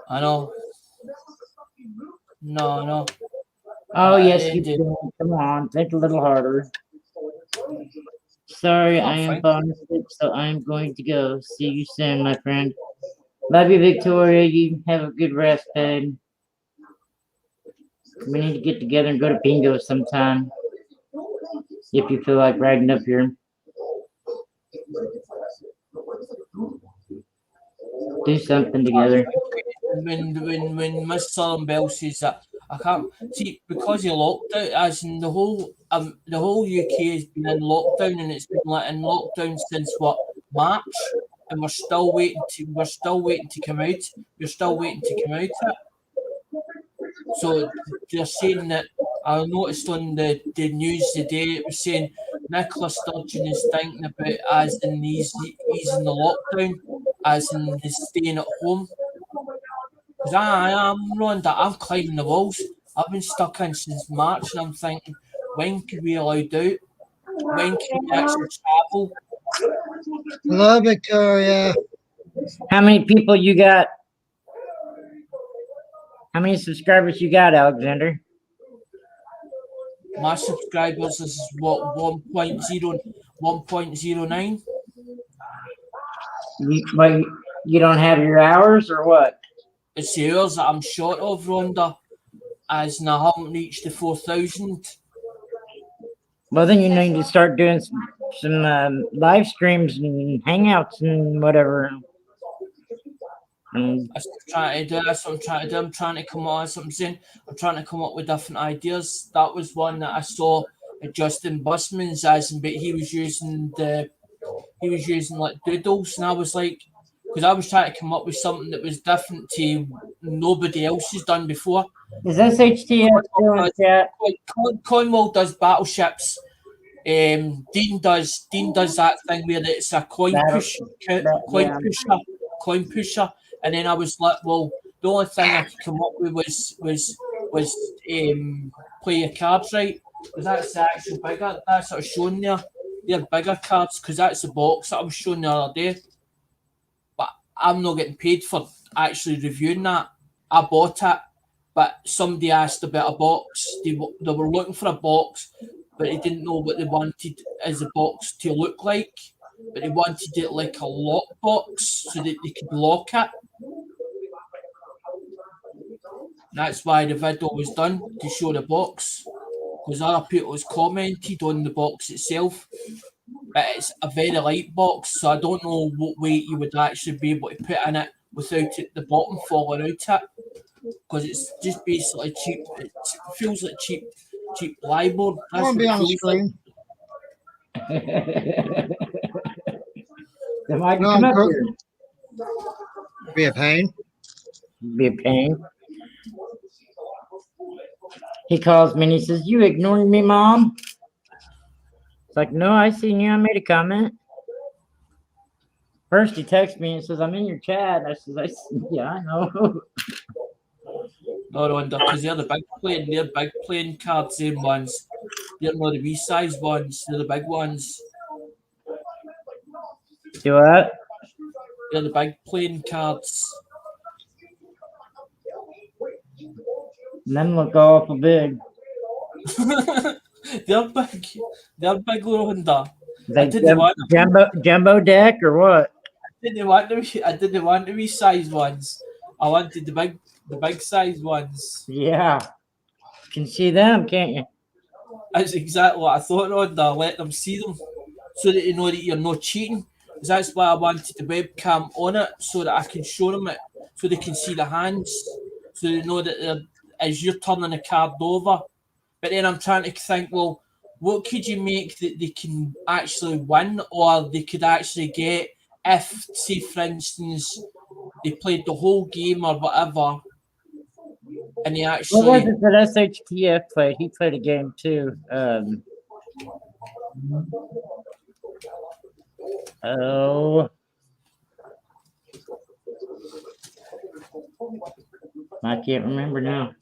I know. No. Oh, yes, you can. Come on, think a little harder. Sorry, I am falling asleep, so I'm going to go. See you soon, my friend. Love you, Victoria. You have a good rest, babe. We need to get together and go to bingo sometime. If you feel like riding up here. Do something together. When Miss Southern Bell says that, I can't see, because of lockdown, as in the whole UK has been in lockdown, and it's been like in lockdown since what, March, and we're still waiting to come out. We're still waiting to come out of it. So they're saying that, I noticed on the news today, it was saying Nicola Sturgeon is thinking about as in easing the lockdown, as in the staying at home. Because I'm Rhonda, I'm climbing the walls. I've been stuck in since March, and I'm thinking, when could we allowed out? When can we actually travel? Hello, Victoria. How many people you got? How many subscribers you got, Alexander? My subscribers is what 1.09. Wait, you don't have your hours or what? It's the hours that I'm short of, Rhonda, as I haven't reached the 4,000. Well, then you need to start doing some live streams and hangouts and whatever. That's what I'm trying to do. That's what I'm trying to do. I'm trying to come up with something. I'm trying to come up with different ideas. That was one that I saw at Justin Busman's, but he was using like doodles, and I was like, because I was trying to come up with something that was different to nobody else has done before. Is SHTF still in chat? Cornwall does battleships. Dean does that thing where it's a coin pusher, and then I was like, well, the only thing I could come up with was play your cards right, because that's the actual bigger. That's what I was showing there. They're bigger cards because that's the box that I was showing the other day. But I'm not getting paid for actually reviewing that. I bought it, but somebody asked about a box. They were looking for a box, but they didn't know what they wanted as a box to look like. But they wanted it like a lock box so that they could lock it. That's why the video was done, to show the box. Because other people has commented on the box itself. But it's a very light box, so I don't know what weight you would actually be able to put in it without the bottom falling out it. Because it's just basically cheap. It feels like cheap plyboard. I want to be on the screen. Then why'd you No, come I'm up cool. here? Be a pain. Be a pain. He calls me and he says, "You ignoring me, Mom?" It's like, "No, I seen you. I made a comment." First, he texts me and says, "I'm in your chat." I says, "Yeah, I know." No wonder, because they're big playing cards, same ones. They're not the wee size ones, they're the big ones. Do what? They're the big playing cards. And them look awful big. They're big, Rhonda. Like didn't want jumbo deck or what? I didn't want the wee size ones. I wanted the big size ones. Yeah. You can see them, can't you? That's exactly what I thought, Rhonda. Let them see them so that they know that you're not cheating. Because that's why I wanted the webcam on it, so that I can show them it, so they can see the hands, so they know that as you're turning the card over. But then I'm trying to think, well, what could you make that they can actually win, or they could actually get if, say, for instance, they played the whole game or whatever, and they actually. What was it that SHTF played? He played a game too. I can't remember now.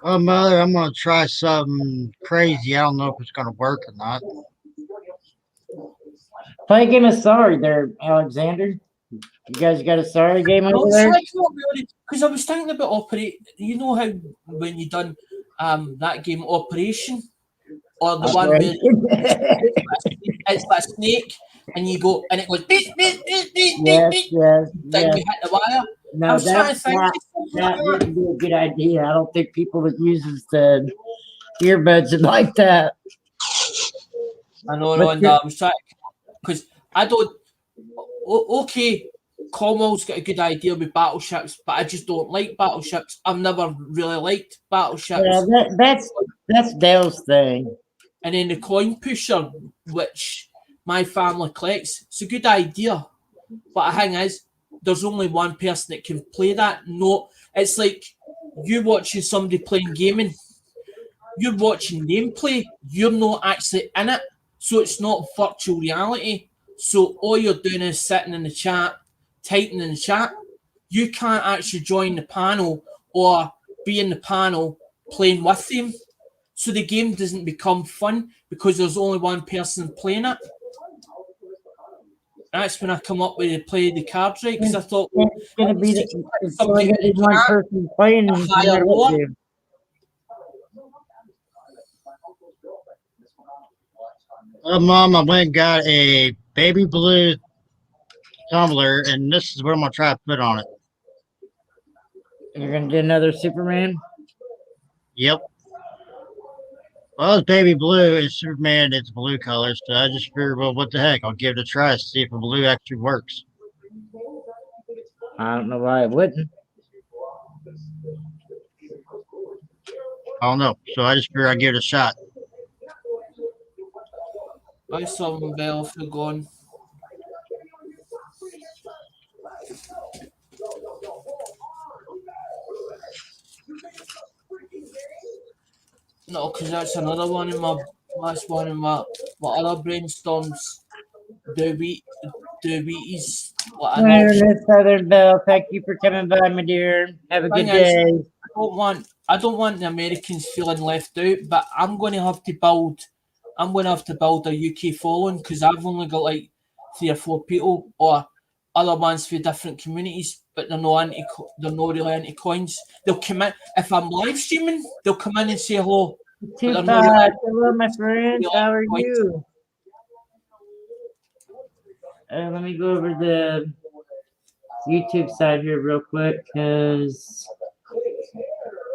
Oh, Mother, I'm going to try something crazy. I don't know if it's going to work or not. Play a game of Sorry there, Alexander. You guys got a Sorry game over there? Because I was thinking about Operate. You know how when you done that game Operation, or the one where it's like a snake, and you go and it goes beep beep beep beep Yes, beep. yes, Then yes. you hit the wire. No, I was trying to think. that wouldn't be a good idea. I don't think people that uses the earbuds would like that. I know, But and I was trying because I don't. Okay, Cornwall's got a good idea with battleships, but I just don't like battleships. I've never really liked battleships. Yeah, that's Dale's thing. And then the coin pusher, which my family collects, it's a good idea. But the thing is, there's only one person that can play that. No, it's like you watching somebody playing gaming. You're watching them play. You're not actually in it. So it's not virtual reality. So all you're doing is sitting in the chat, typing in the chat, you can't actually join the panel or be in the panel playing with them. So the game doesn't become fun because there's only one person playing it. That's when I come up with the play the cards right, because I thought, well, It's gonna be it's only somebody gonna be one person playing no higher matter what roll. you do. Mom, I went and got a baby blue tumbler, and this is what I'm gonna try to put on it. You're gonna do another Superman? Yep. Well, it's baby blue. It's Superman. It's blue color. So I just figured, well, what the heck? I'll give it a try. See if the blue actually works. I don't know why it wouldn't. I don't know. So I just figured I'd give it a shot. I saw him bell for gone. No, because that's another one in my other brainstorms. Diabetes. What an Well, option. Miss Southern Belle, thank you for coming by, my dear. Have a good Thing is, day. I don't want the Americans feeling left out, but I'm going to have to build a UK following because I've only got like 3 or 4 people or other ones for different communities, but they're not really into coins. They'll come in if I'm live streaming. They'll come in and say hello. Tupac, hello, my friend. How are you? Let me go over the YouTube side here real quick, because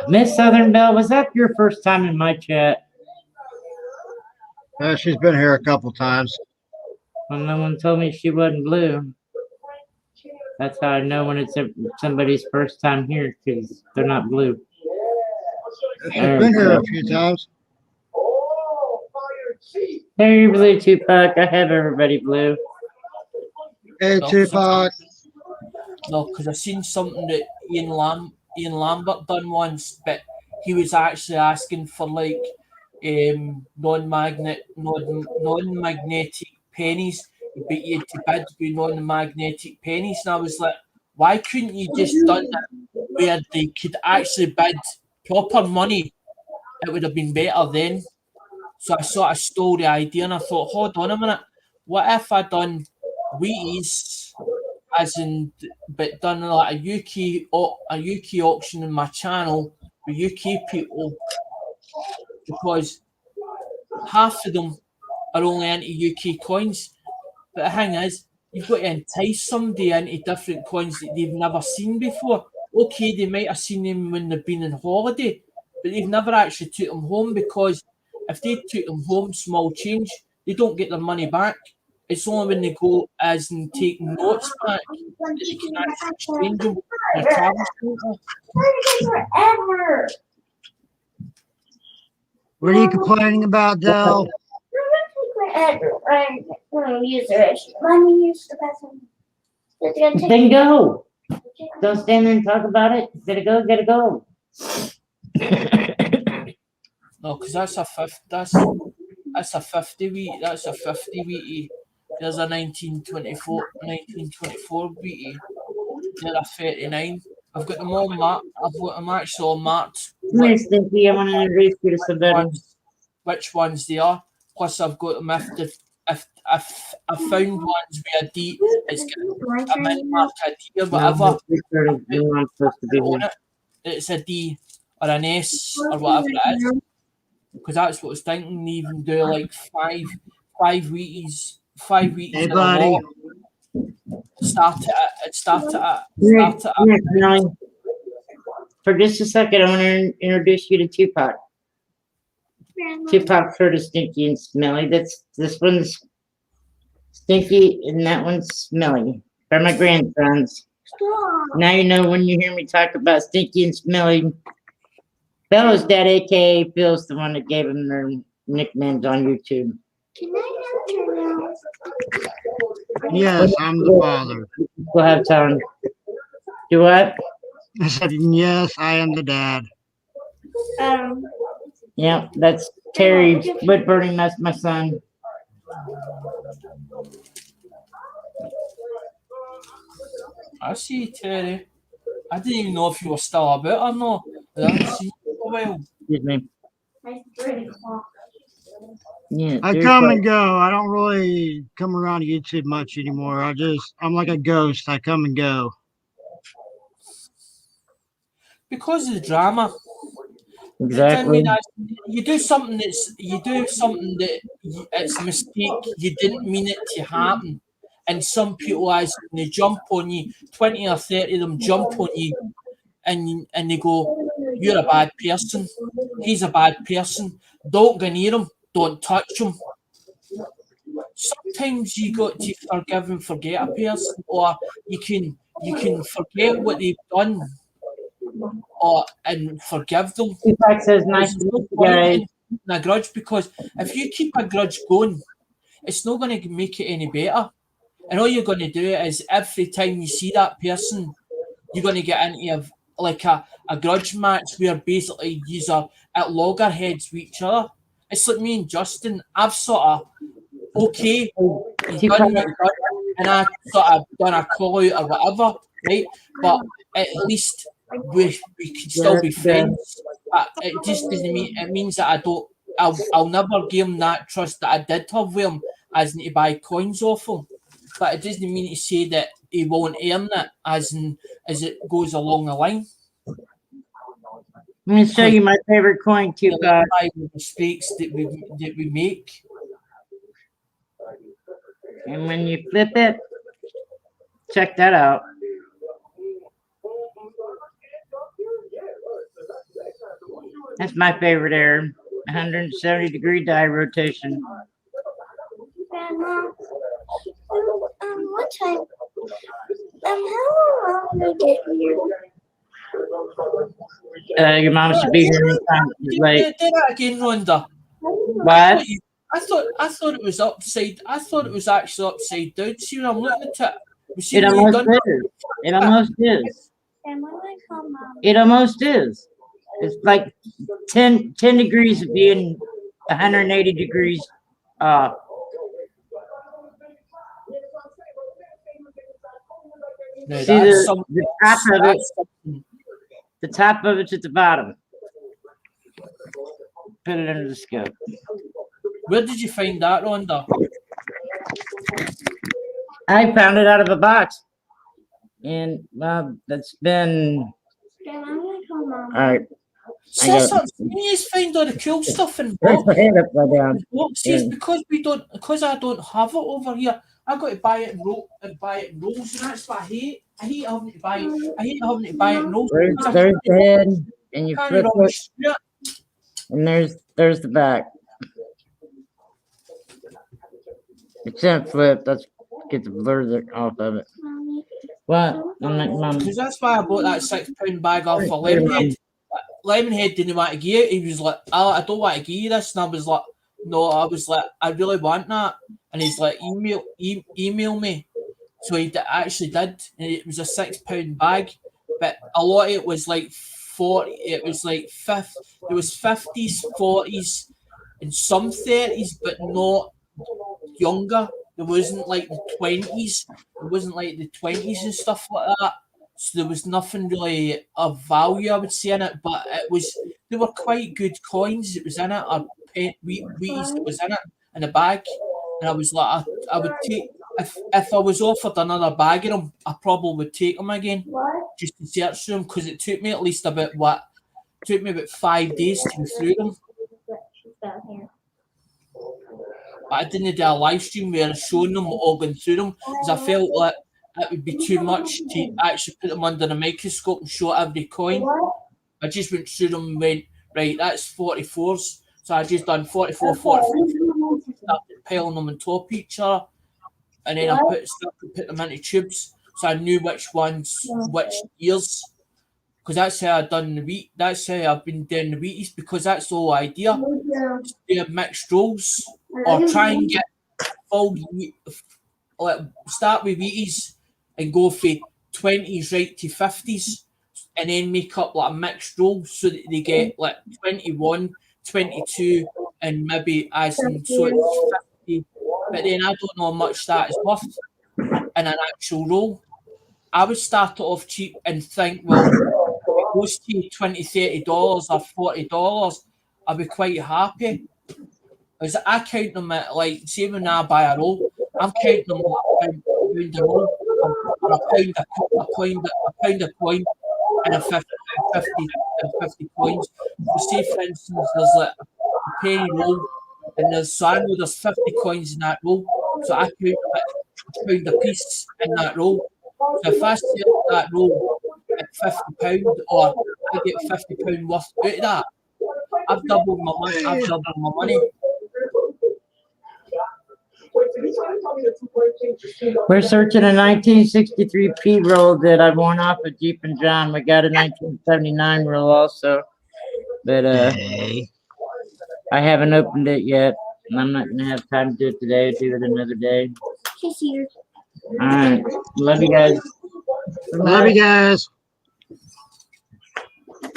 Miss Southern Belle, was that your first time in my chat? She's been here a couple times. Well, no one told me she wasn't blue. That's how I know when it's somebody's first time here, because they're not blue. She's been here a few times. Hey, you're blue, Tupac. I have everybody blue. Hey, Tupac. No, because I seen something that Ian Lambert done once, but he was actually asking for like non-magnetic pennies, but you had to bid with non-magnetic pennies, and I was like, why couldn't you just done that where they could actually bid proper money? It would have been better then. So I sort of stole the idea, and I thought, hold on a minute, what if I done Wheaties, as in, but done like a UK auction in my channel with UK people, because half of them are only into UK coins. But the thing is, you've got to entice somebody into different coins that they've never seen before. Okay, they might have seen them when they've been on holiday, but they've never actually took them home, because if they took them home, small change, they don't get their money back. It's only when they go as and take notes back that they can actually exchange them in a travel centre. What are you complaining about, Dell? Then go. Don't stand there and talk about it. Gotta go. No, because that's a 50 week. That's a 50 week. There's a 1924 week. There's a 39. I've got them all marked. I've got them actually all marked. Come here, Stinky. I want to introduce you to somebody. Which ones they are. Plus, I've got them if I found ones with a D. It's got a mint mark a D or whatever. It's a D or an S or whatever it is. Because that's what I was thinking. Even do like five Wheaties. Hey, buddy. Start at. For just a second, I want to introduce you to Tupac. Tupac heard of Stinky and Smelly. This one's Stinky and that one's Smelly. They're my grandsons. Now you know when you hear me talk about Stinky and Smelly. Bella's dad, aka Phil's the one that gave them their nicknames on YouTube. Yes, I'm the father. We'll have time. Do what? I said, yes, I am the dad. Yeah, that's Terry Woodburning. That's my son. I see, Terry. I didn't even know if you were still about or not. I haven't seen you for a while. Excuse me. Yeah, I there's come like- and go. I don't really come around YouTube much anymore. I'm like a ghost. I come and go. Because of the drama. exactly. You do something that it's a mistake. You didn't mean it to happen, and some people as they jump on you, 20 or 30 of them jump on you, and they go, "You're a bad person. He's a bad person. Don't go near him. Don't touch him." Sometimes you got to forgive and forget a person, or you can forget what they've done, and forgive them. Tupac says, "Nice There's to no meet you point guys." in keeping a grudge, because if you keep a grudge going, it's not going to make it any better. And all you're going to do is every time you see that person, you're going to get into a grudge match where basically you are at loggerheads with each other. It's like me and Justin. I've sort of, okay, he's done what he's done, and I sort of done a call out or whatever, right? But at least we can still be friends. But it just doesn't mean it means that I'll never give him that trust that I did have with him, as in to buy coins off him. But it doesn't mean to say that he won't earn it as it goes along the line. Let me show you my favorite coin, You know, Tupac. by the mistakes that we make. And when you flip it, check that out. That's my favorite error. 170-degree die rotation. Grandma, what time? How long did we get here? Your mom should be here anytime. She's late. Do that again, Rhonda. What? I thought it was upside. I thought it was actually upside down. See when I'm looking at it. We see It when you almost done is. It almost is. And when I call mom, It almost is. It's like 10 degrees of being 180 degrees off. No, See that's the something. top of it. That's something. The top of it's at the bottom. Put it under the scope. Where did you find that, Rhonda? I found it out of a box. And that's been Grandma, I'm gonna call mom. all right. See, that's what I'm saying. You just find all the cool stuff in There's my hand upside down. boxes because I don't have it over here. I got to buy it in rolls, and that's what I hate. I hate having to buy it in rolls. There's because the head, and you I flip can't it, screw it. and there's the back. It's in flip. That's get the blur off of it. Mommy, What? I'm like, Mom. Because that's why I bought that £6 bag off for Hey, Lemonhead. Lemonhead didn't want to give it. He was like, "Oh, I don't want to give you this," and I was like, "No," I was like, "I really want that," and he's like, "Email me." So he actually did, and it was a £6 bag, but a lot of it was like 40. It was like there was 50s, 40s, and some 30s, but not younger. There wasn't like the 20s. It wasn't like the 20s and stuff like that. So there was nothing really of value, I would say, in it. But they were quite good coins that was in it, or Wheaties that was in it in a bag. And I was like, I would take if I was offered another bag of them, I probably would take them again what? just to search through them, because it took me at least about 5 days to go through them. She's down here. But I didn't do a live stream where I was showing them all going through them, because I felt like it would be too much to actually put them under a microscope and show every coin. What? I just went through them and went, right, that's 44s. So I just done 44, 44, started piling them on top of each other. And then I started to put them into tubes. So I knew which ones, which years. Because that's how I've done the wheat. That's how I've been doing the Wheaties, because that's the whole idea. Do mixed rolls, or try and get full, like start with Wheaties and go for 20s right to 50s, and then make up like a mixed roll so that they get like 21, 22, and maybe as in so it's 50. But then I don't know how much that is worth in an actual roll. I would start it off cheap and think, well, if it goes to $20, $30 or $40, I'll be quite happy. Because I count them at, like, say when I buy a roll, I'm counting them at a pound a roll, or a pound a coin, and a 50 coins. So say for instance there's like a penny roll, and so I know there's 50 coins in that roll. So I count them at a pound a piece in that roll. So if I sell that roll at £50, or I get £50 worth out of that, I've doubled my money. We're searching a 1963 P roll that I won off of Jeep and John. We got a 1979 roll also, but Hey. I haven't opened it yet, and I'm not gonna have time to do it today. Do it another day. She's here. All right, love you guys. Love you guys.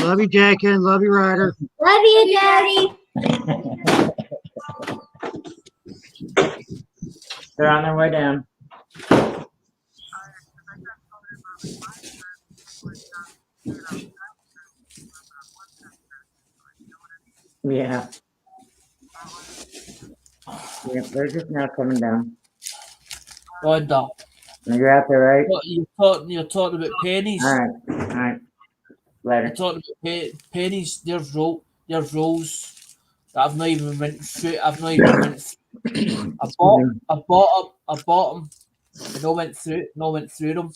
Love you, Jacken. Love you, Ryder. Love you, Daddy. They're on their way down. Yeah. Yep, they're just now coming down. Rhonda, You're out there, right? you're talking about pennies. All right. You're Later. talking about pennies. There's rolls that I've not even went through. I bought them. I no went through them.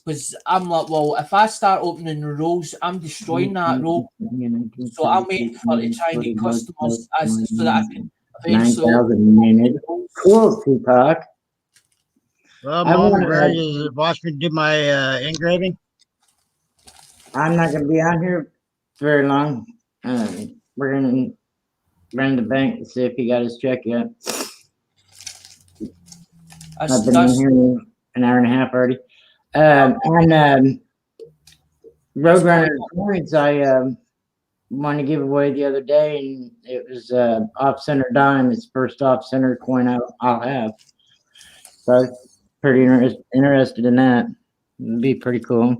Because I'm like, well, if I start opening the rolls, I'm destroying that roll. So I'm waiting for to try and get customers so that I can eventually 9,000 minutes. Cool, Tupac. Well, I Mom, wanna- ready to watch me do my engraving? I'm not gonna be on here very long. We're gonna run the bank to see if he got his check yet. I've been in here an hour and a half already. Roadrunner coins I want to give away the other day, and it was off-center dime. It's the first off-center coin I'll have. So I was pretty interested in that. It'd be pretty cool.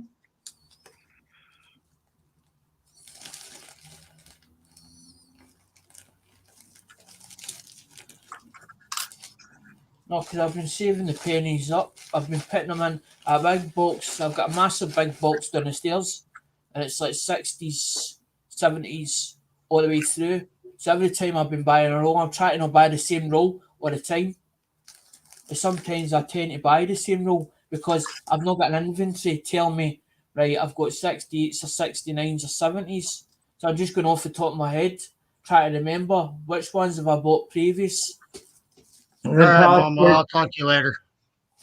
No, because I've been saving the pennies up. I've been putting them in a big box. I've got a massive big box down the stairs, and it's like 60s, 70s, all the way through. So every time I've been buying a roll, I'm trying to not buy the same roll all the time. But sometimes I tend to buy the same roll because I've not got an inventory tell me, right, I've got 68s or 69s or 70s. So I'm just going off the top of my head, trying to remember which ones have I bought previous. All right, Mom. I'll talk to you later.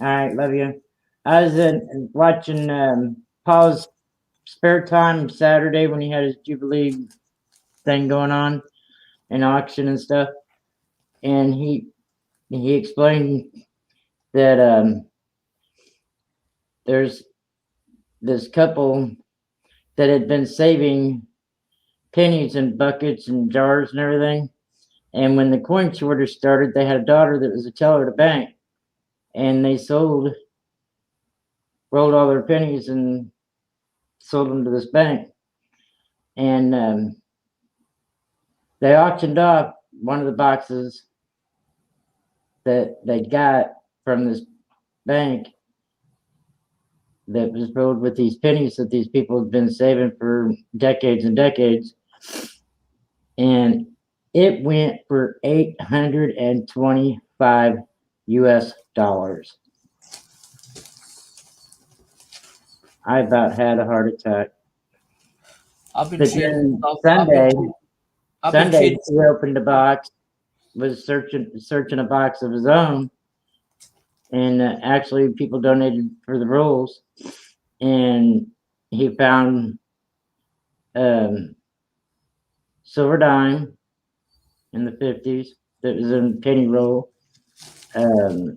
All right, love you. I was watching Paul's spare time Saturday when he had his Jubilee thing going on, an auction and stuff, and he explained that there's this couple that had been saving pennies in buckets and jars and everything, and when the coin shortage started, they had a daughter that was a teller at a bank, and they rolled all their pennies and sold them to this bank, and they auctioned off one of the boxes that they got from this bank that was filled with these pennies that these people had been saving for decades and decades, and it went for $825 US. I about had a heart attack. I've been But trading then stuff. Sunday, he opened a box, was searching a box of his own, and actually people donated for the rolls, and he found silver dime in the 50s that was in penny roll. I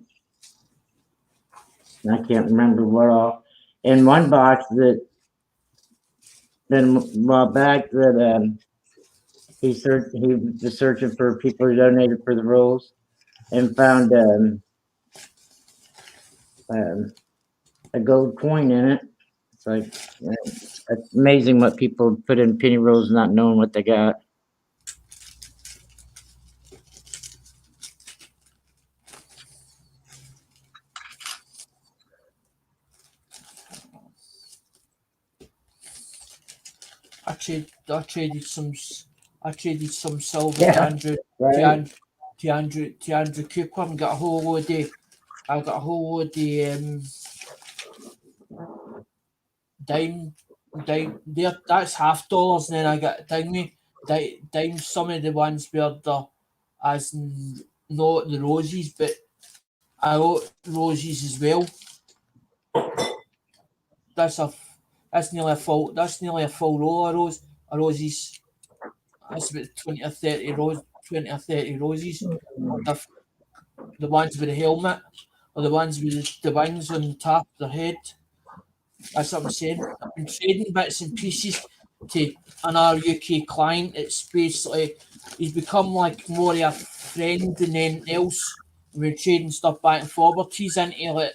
can't remember what all. In one box that been a while back that he was searching for people who donated for the rolls and found a gold coin in it. It's like, it's amazing what people put in penny rolls not knowing what they got. I traded some silver Yeah, to Andrew right. to Andrew Cooper and got a whole load of dime there. That's $half, and then I got dime. Some of the ones where the as in, not the roses, but I got roses as well. That's a that's nearly a full roll of roses. That's about 20 or 30 roses. The, the ones with the helmet or the ones with the wings on top of their head. That's what I'm saying. I've been trading bits and pieces to another UK client. It's basically he's become like more of a friend than anything else. We're trading stuff back and forward. He's into like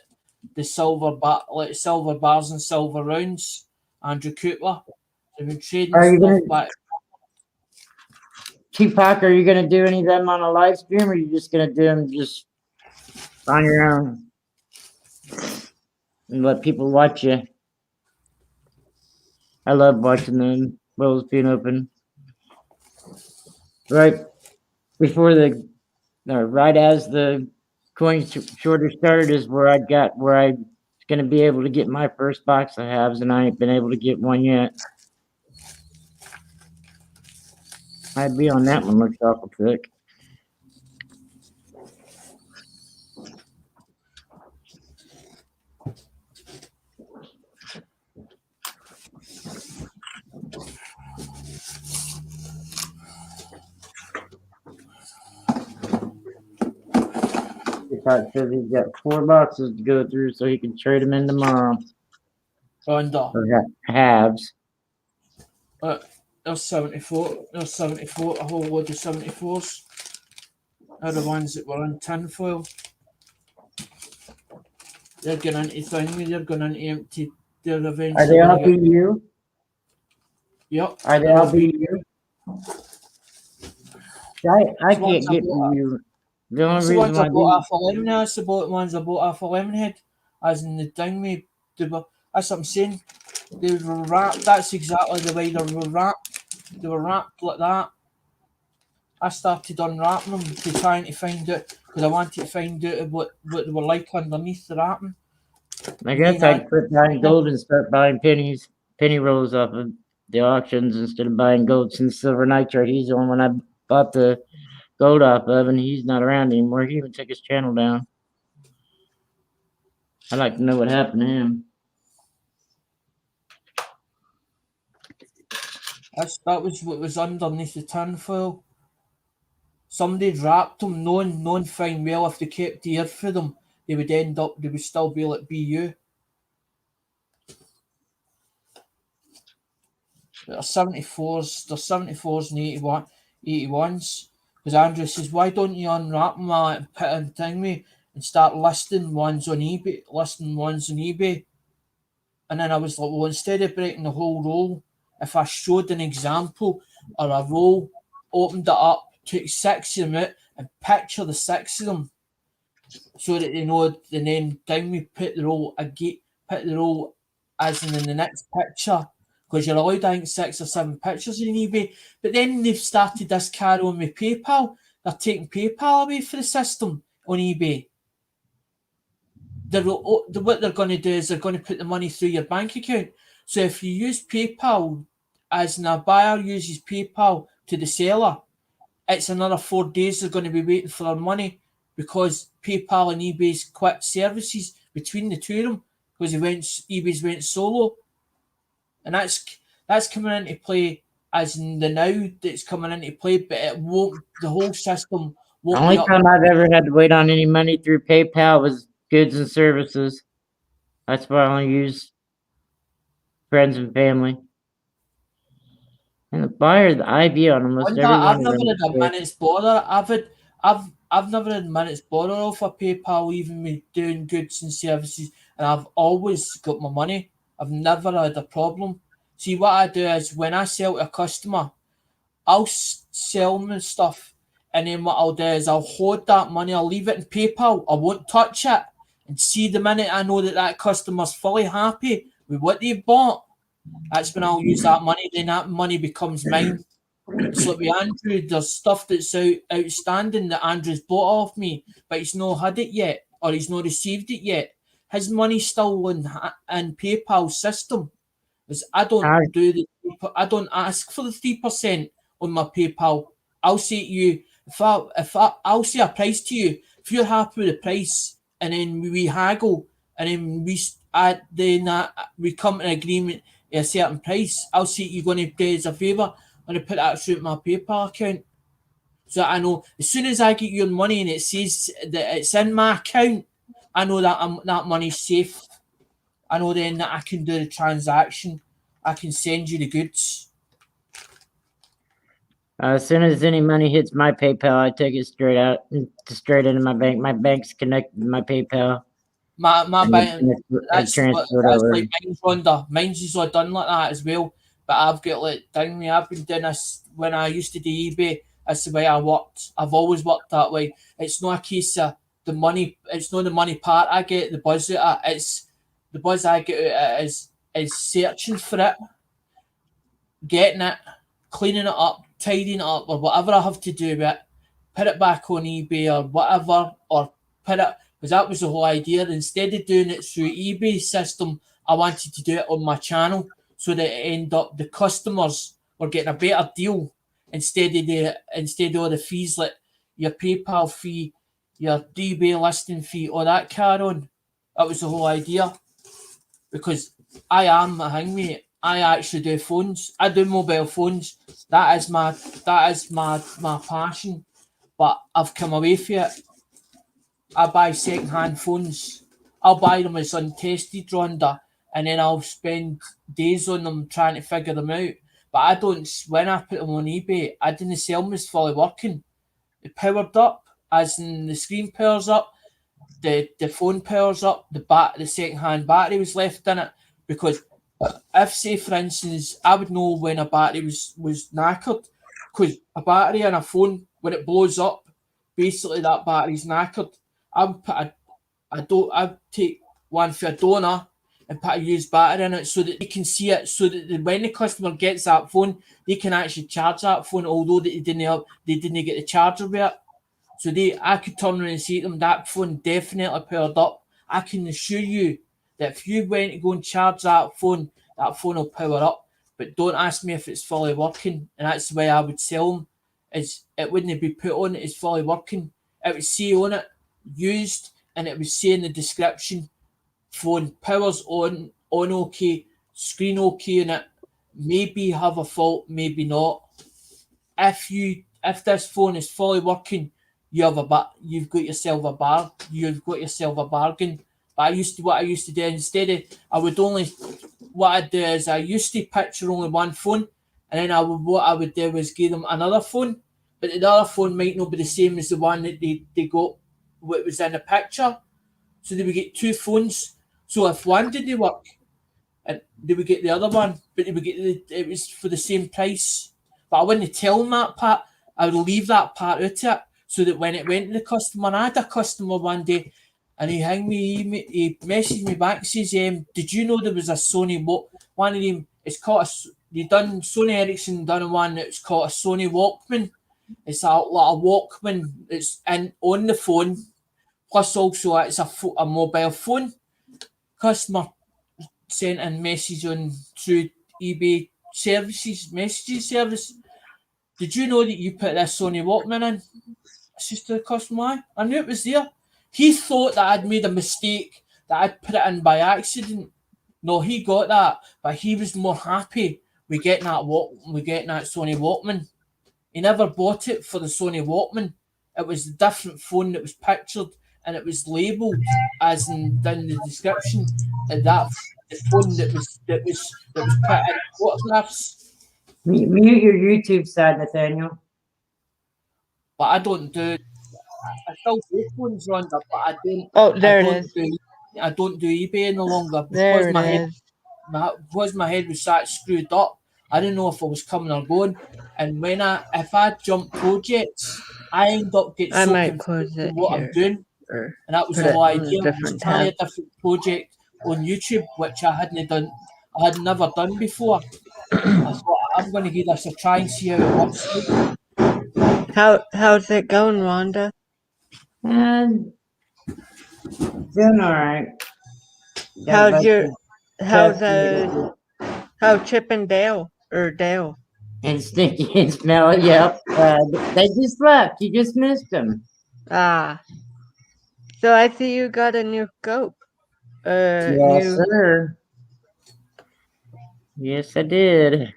the silver bars and silver rounds. Andrew Cooper. We've been trading Are you stuff gonna back. Tupac? Are you gonna do any of them on a live stream, or are you just gonna do them just on your own and let people watch you? I love watching them rolls being open. Right before right as the coin shorter started is where I was gonna be able to get my first box of halves, and I ain't been able to get one yet. I'd be on that one. Looks awful thick. Tupac says he's got 4 boxes to go through, so he can trade them in tomorrow. Under. Or halves. There's 74. There's 74. A whole load of 74s. They're the ones that were in tinfoil. They're going into thingy. They're going into empty. They're eventually. Are they all gonna get- BU? Yep. Are they all BU? I So can't once I get bought- BU. The only So reason ones I why bought these off a lemon, that's the ones I bought off a lemon head. As in the thingy. That's what I'm saying. They were wrapped. That's exactly the way they were wrapped. They were wrapped like that. I started unwrapping them to trying to find out because I wanted to find out what they were like underneath the wrapping. I guess I'd quit buying gold and start buying penny rolls off of the auctions instead of buying gold since Silver Nitrate. He's the one I bought the gold off of, and he's not around anymore. He even took his channel down. I'd like to know what happened to him. That was what was underneath the tinfoil. Somebody wrapped them, knowing fine well if they kept the air for them, they would still be like BU. There's 74s and 81s. Because Andrew says, why don't you unwrap them and put in thingy and start listing ones on eBay? And then I was like, well, instead of breaking the whole roll, if I showed an example or a roll, opened it up, took 6 of them out and picture the 6 of them so that they know, and then we put the roll as in the next picture. Because you're allowed, I think, 6 or 7 pictures in eBay. But then they've started this carry on with PayPal. They're taking PayPal away for the system on eBay. What they're going to do is they're going to put the money through your bank account. So if you use PayPal, as in a buyer uses PayPal to the seller, it's another 4 days they're going to be waiting for their money because PayPal and eBay's quit services between the two of them because eBay's went solo. And that's coming into play as in the now that's coming into play, but it won't. The whole system The won't only be up. time I've ever had to wait on any money through PayPal was goods and services. That's why I only use friends and family. And the buyer, the IV on almost every I've one of never them. had a minute's bother. I've never had minutes bother off of PayPal, even with doing goods and services and I've always got my money. I've never had a problem. See, what I do is when I sell to a customer, I'll sell them stuff, and then what I'll do is I'll hoard that money. I'll leave it in PayPal. I won't touch it. And see, the minute I know that customer's fully happy with what they bought, that's when I'll use that money. Then that money becomes mine. So with Andrew, there's stuff that's outstanding that Andrew's bought off me, but he's not had it yet, or he's not received it yet. His money's still in PayPal system. Because I don't ask for the 3% on my PayPal. I'll say to you, I'll say a price to you. If you're happy with the price, and then we haggle, and then we come to an agreement at a certain price, I'll say you're going to pay us a favour. I'm going to put that through my PayPal account. So I know as soon as I get your money and it says that it's in my account, I know that that money's safe. I know then that I can do the transaction. I can send you the goods. As soon as any money hits my PayPal, I take it straight into my bank. My bank's connected to my PayPal. My bank, that's transferred over. like mine's Rhonda. Mine's is all done like that as well. But I've got like down me. I've been doing this when I used to do eBay. That's the way I worked. I've always worked that way. It's not a case of the money. It's not the money part I get the buzz out of. It's the buzz I get out of is searching for it, getting it, cleaning it up, tidying it up, or whatever I have to do with it. Put it back on eBay or whatever, or put it, because that was the whole idea. Instead of doing it through eBay system, I wanted to do it on my channel so that it end up the customers were getting a better deal instead of all the fees like your PayPal fee, your eBay listing fee, all that carry on. That was the whole idea. Because I am a hangmate. I actually do phones. I do mobile phones. That is my passion. But I've come away from it. I buy second-hand phones. I'll buy them as untested, Rhonda, and then I'll spend days on them trying to figure them out. But I don't, when I put them on eBay, I didn't sell them as fully working. They powered up, as in the screen powers up, the phone powers up, the second-hand battery was left in it. Because if, say, for instance, I would know when a battery was knackered, because a battery in a phone, when it blows up, basically that battery's knackered. I would put I'd take one for a donor and put a used battery in it so that they can see it, so that when the customer gets that phone, they can actually charge that phone, although they didn't get the charger with it. So I could turn around and say to them, that phone definitely powered up. I can assure you that if you went to go and charge that phone will power up. But don't ask me if it's fully working. And that's the way I would sell them. Is it wouldn't be put on it as fully working. It would say on it, used, and it would say in the description, phone powers on okay, screen okay in it. Maybe have a fault, maybe not. If this phone is fully working, you've got yourself a bargain. But what I used to do instead of what I'd do is I used to picture only one phone, and then what I would do was give them another phone, but the other phone might not be the same as the one that they got what was in the picture. So they would get two phones. So if one didn't work, and they would get the other one, but they would get it was for the same price. But I wouldn't tell them that part. I would leave that part out of it, so that when it went to the customer, and I had a customer one day, and he messaged me back and says, did you know there was a Sony one of them? It's called Sony Ericsson done one that's called a Sony Walkman. It's a Walkman. It's on the phone. Plus also it's a mobile phone. Customer sent a message on through eBay messaging service. Did you know that you put this Sony Walkman in? It's just the customer. I knew it was there. He thought that I'd made a mistake, that I'd put it in by accident. No, he got that, but he was more happy with getting that Sony Walkman. He never bought it for the Sony Walkman. It was a different phone that was pictured, and it was labelled as in the description that the phone that was put in photographs. Mute your YouTube side, Nathaniel. But I don't do. I still do phones, Rhonda, but I don't. Oh, there I it don't is. do. I don't do eBay any longer There it is. because my head was that screwed up. I didn't know if I was coming or going. And if I jump projects, I end up getting I so might confused close it in what I'm here. doing. Or And that was put the it whole on a idea. I was different trying tab. a different project on YouTube, which I hadn't done. I had never done before. I thought I'm going to give this a try and see how it works out. How's it going, Rhonda? And doing all right. Got a How's bunch your of how's tests to how Chip and Dale or Dale? and Stinky and Smell. Yep. They just left. You just missed them. Ah. So I see you got a new scope. Yes, New sir. Yes, I did.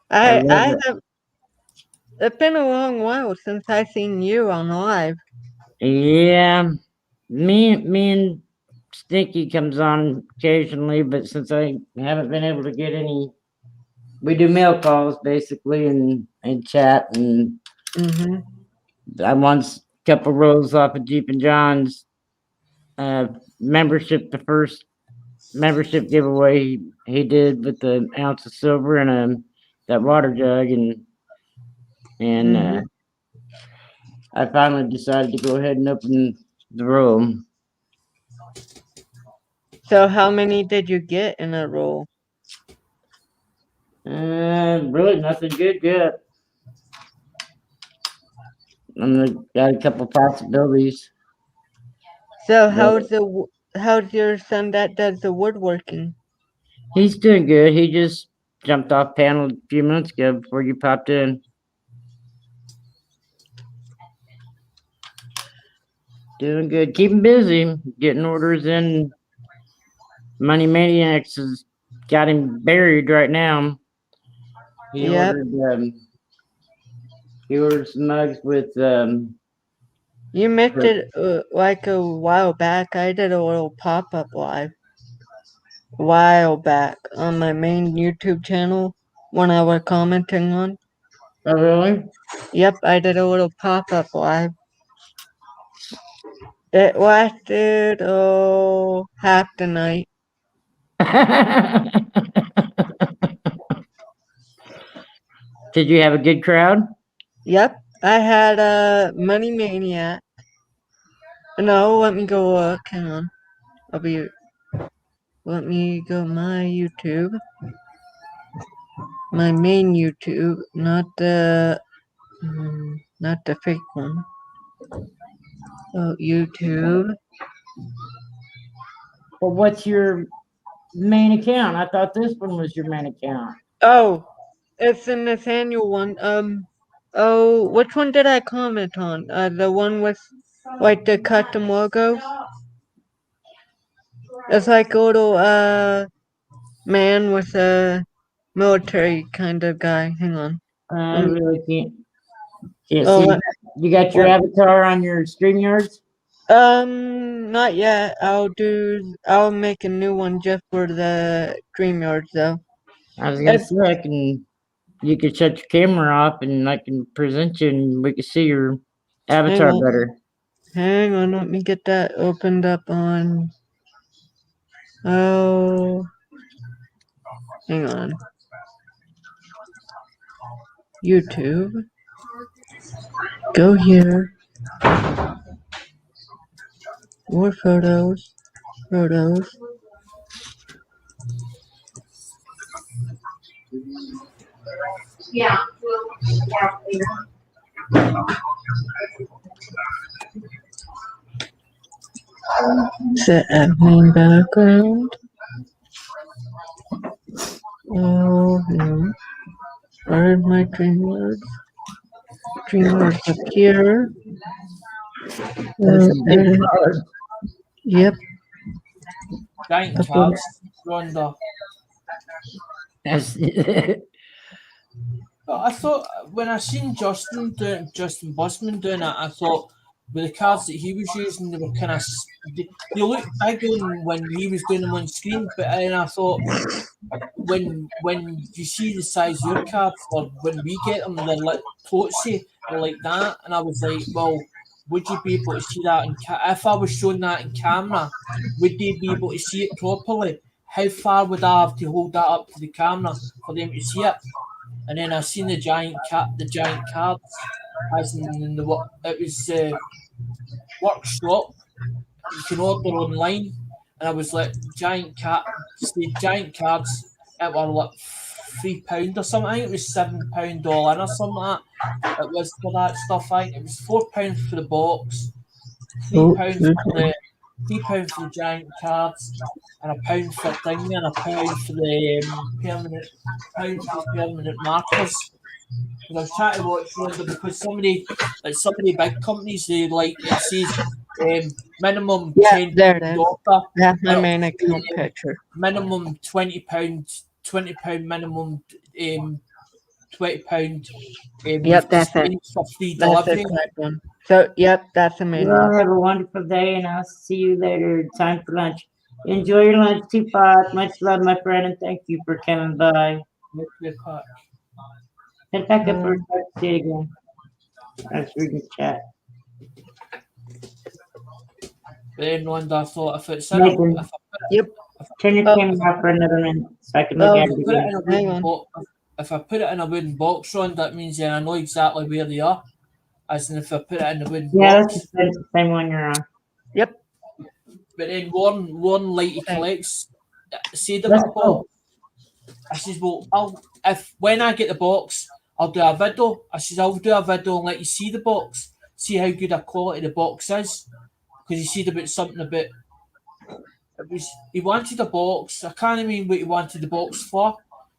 I love I it. have it's been a long while since I seen you on live. Yeah, me and Stinky comes on occasionally, but since I haven't been able to get any, we do mail calls basically and chat. And Mm-hmm. I once couple rows off of Jeep and John's membership, the first membership giveaway he did with the ounce of silver and that water jug, and Mm-hmm. I finally decided to go ahead and open the room. So how many did you get in a roll? Really nothing good yet. Got a couple possibilities. So But how's your son that does the woodworking? he's doing good. He just jumped off panel a few minutes ago before you popped in. Doing good. Keep him busy. Getting orders in. Money Maniacs has got him buried right now. He Yep. ordered some mugs with You missed it like a while back. I did a little pop-up live a while back on my main YouTube channel when I was commenting on. oh really? Yep, I did a little pop-up live. It lasted half the night. Did you have a good crowd? Yep, I had a Money Maniac. No, let me go look. Hang on. Let me go my YouTube. My main YouTube, not the fake one. Oh, YouTube. Well, what's your main account? I thought this one was your main account. Oh, it's the Nathaniel one. Oh, which one did I comment on? The one with like the custom logos. It's like a little man with a military kind of guy. Hang on. I really can't Oh, see. You got your what? avatar on your StreamYards? Not yet. I'll make a new one just for the StreamYards though. I was gonna say you could shut your camera off and I can present you and we can see your avatar better. Hang on, let me get that opened up on. Oh, hang on. YouTube. Go here. More photos. Photos. Yeah. Set admin background. Oh no. Where are my DreamYards? DreamYards up here. That's a big card. Yep. Giant cards, Rhonda. That's But I thought when I seen Justin Busman doing it, I thought with the cards that he was using, they were kind of they looked big when he was doing them on screen. But and I thought when you see the size of your cards, or when we get them, they're like totsy, they're like that. And I was like, well, would you be able to see that if I was showing that in camera, would they be able to see it properly? How far would I have to hold that up to the camera for them to see it? And then I seen the giant cards, as in the it was workshop. You can order online, and I was like giant cards. It were like £3 or something. I think it was £7 all in or something like that. It was for that stuff. I think it was £4 for the box, £3 for the £3 for the giant cards, and £1 for thing, and £1 for the permanent markers. Because I was trying to watch Ronda because some of the big companies they like it says minimum Yeah, £10 there it is. order, That's my and main account picture. minimum £20 minimum £20 Yep, that's it. for free That's the delivery. correct one. So, yep, that's the main You all one. have a wonderful day, and I'll see you later. Time for lunch. Enjoy your lunch, Tupac. Much love, my friend, and thank you for coming by. Head back up or start to see it again. I was reading the chat. But then Ronda, I thought if it's Nathan, turn your Oh. camera off for another minute so I can look at it put it again. in a Hang wooden on. box, if I put it in a wooden box, Ron, that means then I know exactly where they are. As in, if I put it in a wooden Yeah, box. that's the same one you're on. Yep. But then one lighty collects. Say the That's box. cool. I says, well, when I get the box, I'll do a video. I says, I'll do a video and let you see the box, see how good a quality the box is, because he said about something about. He wanted a box. I can't even what he wanted the box for.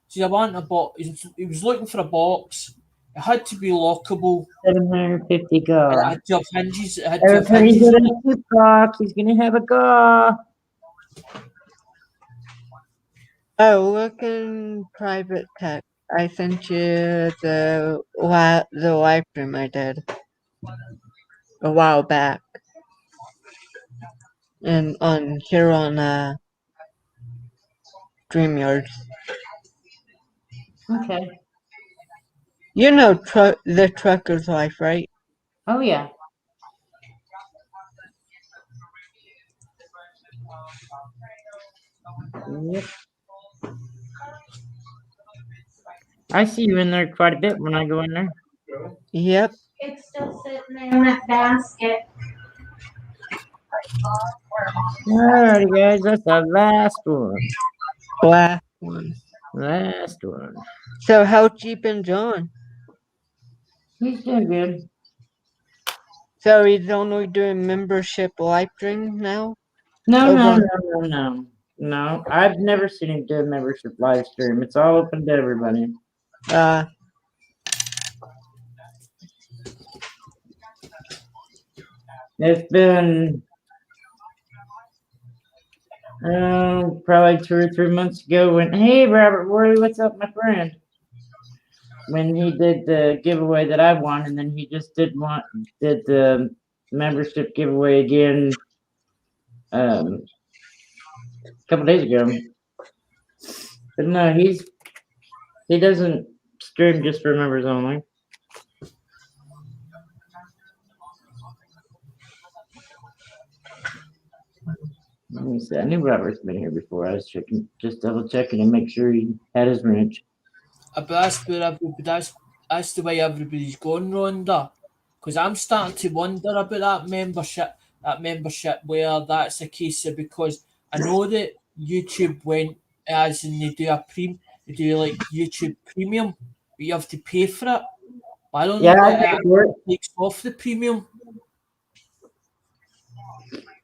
See, I want a box. He was looking for a box. It had to be lockable. 750 It go. had to have hinges. It had to have Everybody hinges get on it. a Tupac. He's gonna have a go. Oh, look in private text. I sent you the live stream I did a while back, and on here on StreamYard. Okay. You know the trucker's life, right? Oh yeah. Yep. I see you in there quite a bit when I go in there. Yep. It's still sitting there in that basket. Alrighty, guys, that's the last one. Last one. Last one. So how cheap and John? He's doing good. So he's only doing membership live stream now? No. No, I've never seen him do a membership live stream. It's all open to everybody. It's been probably 2 or 3 months ago when, hey, Robert Worley, what's up, my friend? When he did the giveaway that I won, and then he just did the membership giveaway again a couple days ago. But no, he doesn't stream just for members only. Let me see. I knew Robert's been here before. I was just double checking and make sure he had his wrench. But that's the way everybody's going, Rhonda. Because I'm starting to wonder about that membership where that's a case of, because I know that YouTube went as in they do like YouTube Premium, but you have to pay for it. But I don't Yeah, know I that pay it for it. takes off the premium.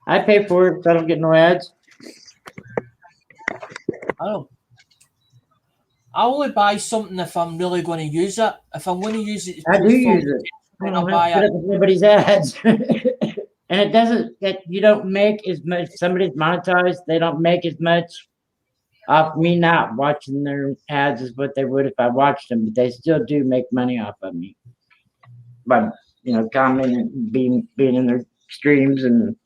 I pay for it so I don't get no ads. I don't. I only buy something if I'm really going to use it. If I'm going to use it, I do use it. I then don't I'll have to buy put it. up with nobody's ads. And it doesn't, you don't make as much. Somebody's monetized, they don't make as much off me not watching their ads as what they would if I watched them, but they still do make money off of me by, commenting, being in their streams and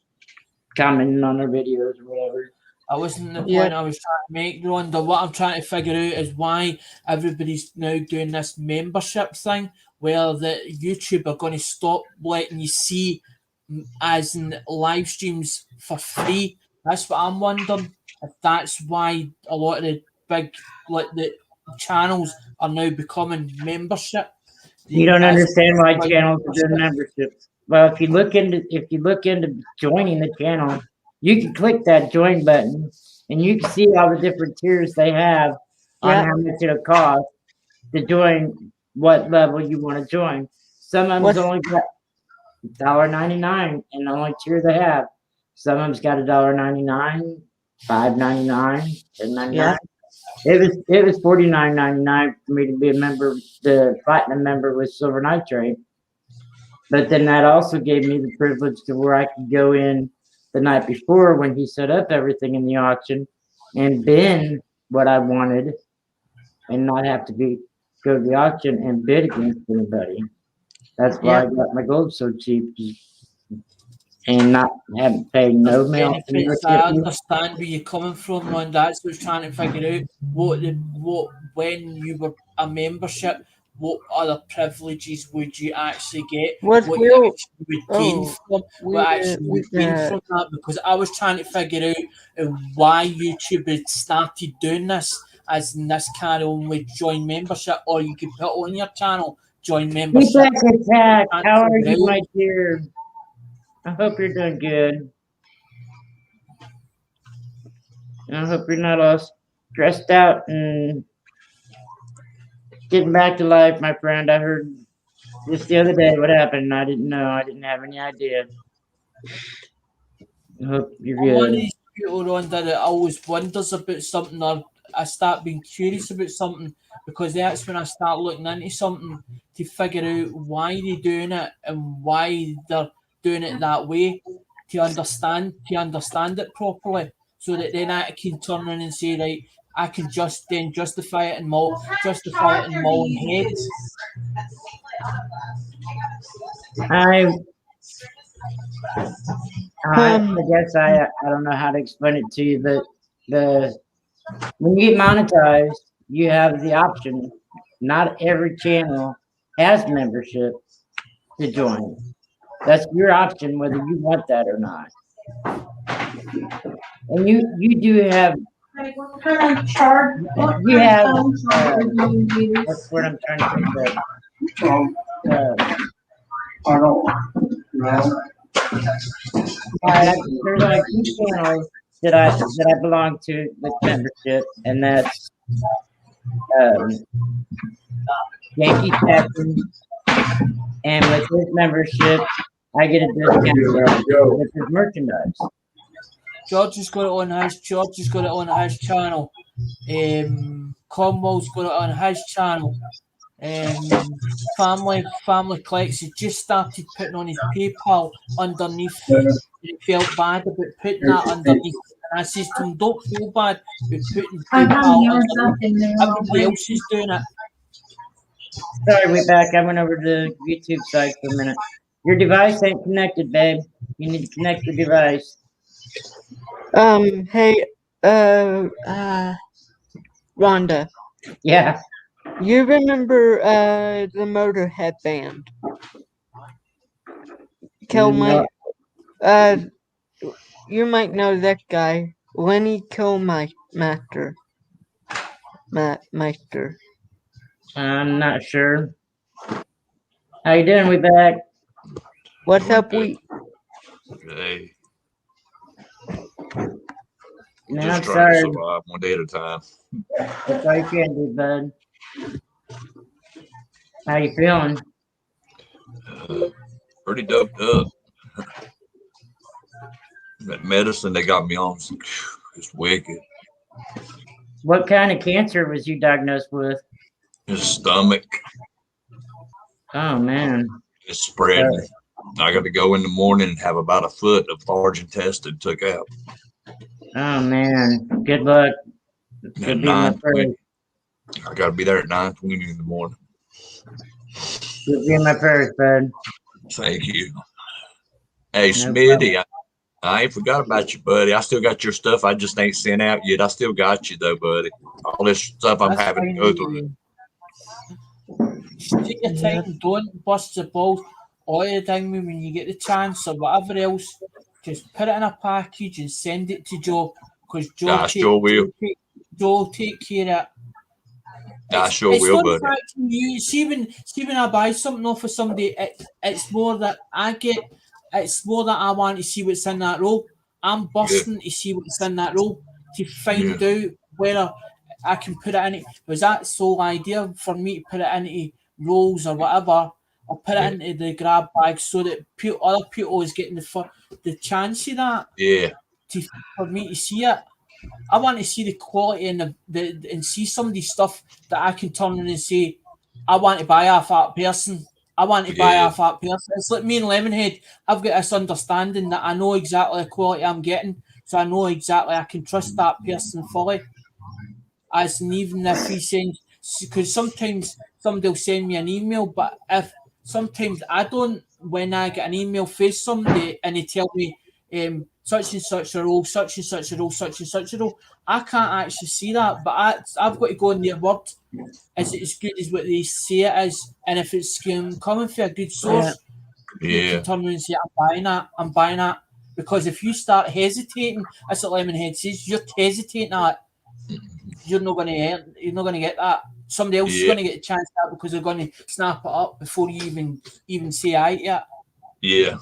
commenting on their videos or whatever. I wasn't the Yeah. point I was trying to make, Rhonda. What I'm trying to figure out is why everybody's now doing this membership thing where the YouTube are going to stop letting you see as in live streams for free. That's what I'm wondering. If that's why a lot of the big the channels are now becoming membership. You don't As- understand why channels are doing memberships. Well, if you look into joining the channel, you can click that join button and you can see all the different tiers they have on Yeah. how much it'll cost to join what level you want to join. Some of them's What's only got $1.99 and the only tier they have. Some of them's got $1.99, $5.99, $10.99. yeah? It was $49.99 for me to be a member. The platinum member with Silver Nitrate, but then that also gave me the privilege to where I could go in the night before when he set up everything in the auction and bin what I wanted, and not have to go to the auction and bid against anybody. That's why I got my gold so cheap, and not having paid no mail benefits. I understand where you're coming from, Ron. That's what I was trying to figure out. What when you were a membership, what other privileges would you actually get? What's What real? you actually would gain from what actually We would gain got from that? Because I was trying to figure out why YouTube had started doing this, as in this can only join membership, or you could put on your channel join membership. Feedback attack. Can't How are figure you, out. my dear? I hope you're doing good. I hope you're not all stressed out and getting back to life, my friend. I heard just the other day what happened. I didn't know. I didn't have any idea. I hope you're I'm one of good. these people, Ron, that always wonders about something, or I start being curious about something, because that's when I start looking into something to figure out why they're doing it and why they're doing it that way, to understand it properly, so that then I can turn around and say, right, I can just then justify it in my own head. I Um, guess I don't know how to explain it to you, but when you get monetized, you have the option. Not every channel has membership to join. That's your option whether you want that or not. And you do have you have what's the word I'm trying to think of? There's only two channels that I belong to with membership, and that's Yankee Captain, and with his membership, I get a discount with his merchandise. George has got it on his channel. Cromwell's got it on his channel. Family Collects has just started putting on his PayPal underneath it. He felt bad about putting that underneath. And I says to him, don't feel bad about putting PayPal underneath. Everybody else is doing it. Sorry, we're back. I went over to the YouTube site for a minute. Your device ain't connected, babe. You need to connect your device. hey, Rhonda, Yeah. you remember, the Motorhead band? No. You might know that guy, Lenny Meister. I'm not sure. How you doing? We back. What's Doing up, good. Hey, Man, just I'm trying to sorry. survive one day at a time. That's all you can do, bud. How you feeling? Pretty doped up. That medicine they got me on is wicked. What kind of cancer was you diagnosed with? His stomach Oh man. is spreading. I got to go in the morning and have about a foot of large intestine took out. Oh man. Good luck. At Could be my 9:20. prayers. I got to be there at 9:20 in the morning. Could be my prayers, bud. Thank you. Hey, No Smitty, I ain't forgot about you, buddy. I still got your stuff. I just ain't sent out yet. I still got you, though, buddy. All this stuff I'm That's having to fine. go through. Take your time, don't bust your balls. all the thing when you get the chance or whatever else, just put it in a package and send it to Joe, because I sure will. Joe will take care of it. I sure It's will, not buddy. affecting you. See when I buy something off of somebody, it's more that it's more that I want to see what's in that roll. I'm busting to see what's in that roll to find out whether I can put it in. Was that sole idea for me to put it into rolls or whatever, or put it into the grab bag so that other people is getting the chance of that Yeah. for me to see it. I want to see the quality and and see somebody's stuff that I can turn in and say, I want to buy off that person. I want to buy off that person. It's like me and Lemonhead. I've got this understanding that I know exactly the quality I'm getting, so I know exactly I can trust that person fully. As in, even if he sends, because sometimes somebody will send me an email, but if sometimes I don't, when I get an email from somebody and they tell me such and such a role, such and such a role, such and such a role, I can't actually see that, but I've got to go on their word. Is it as good as what they say it is? And if it's coming from a good source, you can turn around and say, I'm buying that. Because if you start hesitating, that's what Lemonhead says, you're hesitating at it, you're not going to get that. Somebody else is going to get a chance at that because they're going to snap it up before you even say aye to it. Yeah.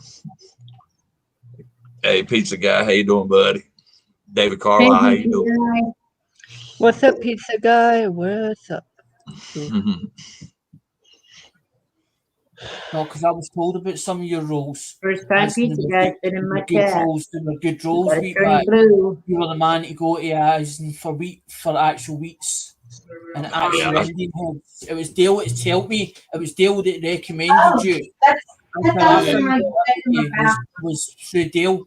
Hey, pizza guy, how you doing, buddy? David Carlisle, how you doing? What's up, pizza guy? What's up? No, because I was told about some of your roles. First time pizza guy been in my chat. There were good roles Gotta week turn back. blue. You were the man to go to as for actual weeks and actual ending heads. It was Dale that told me. It was Dale that recommended you. Until I found out it was through Dale.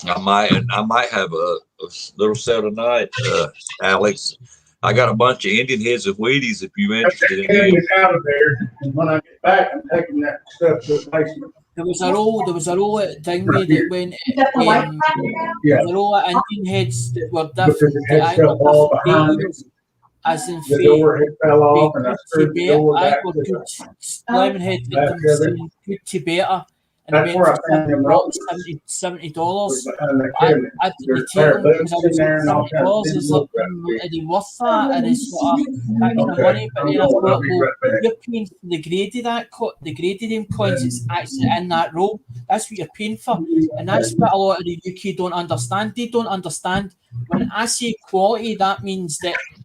I might have a little sale tonight, Alex. I got a bunch of Indian heads of Wheaties if you're interested in them. Out of there, and when I get back, I'm taking that stuff to the basement. There was a roll at Dingley that went Yeah. there were all Indian heads that were Because different. it had stuff all behind it. As in The door had fell off, and I screwed the door I back got to good the Lemonhead back got of them good to better. And That's it where went I found them for rolls. $70. was behind the I cabinet. didn't There's take them a pair of because I boots in was there and all kinds of $70. things. It's like, are they worth that? And it's sort of that kind of Okay, money. But I'm then I going. I'll thought, be well, right back. you're paying for the grade of the grade of them coins. It's actually in that row. That's what you're paying for, and that's what a lot of the UK don't understand. They don't understand when I say quality. That means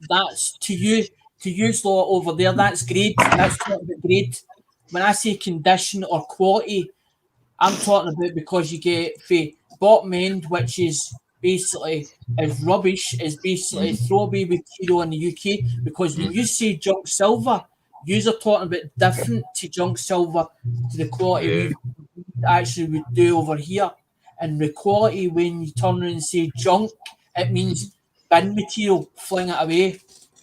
that's to you. To use law over there, that's grade. That's talking about grade. When I say condition or quality, I'm talking about because you get the bottom end, which is basically is rubbish, is basically throwaway material in the UK. Because when you say junk silver, you're talking about different to junk silver to the quality we actually would do over here. And the quality when you turn around and say junk, it means bin material, fling it away.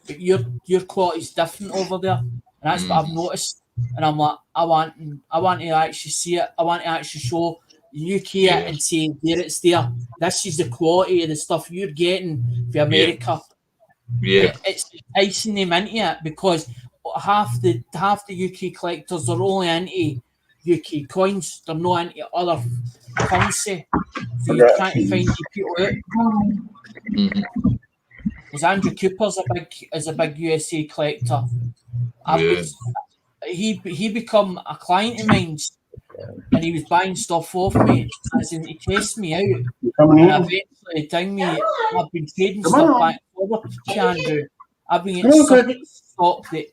But your quality is different over there, and that's what I've noticed. And I'm like, I want to actually see it. I want to actually show the UK it and say, there it's there. This is the quality of the stuff you're getting for America. Yeah. It's enticing them into it because half the UK collectors are only into UK coins. They're not into other currency. So you're trying to find the people out. Because Andrew Cooper's a big USA collector. He become a client of mine, and he was buying stuff off me, as in he tested me out, and eventually telling me I've been trading stuff back and forward to Andrew. I've been getting some stock that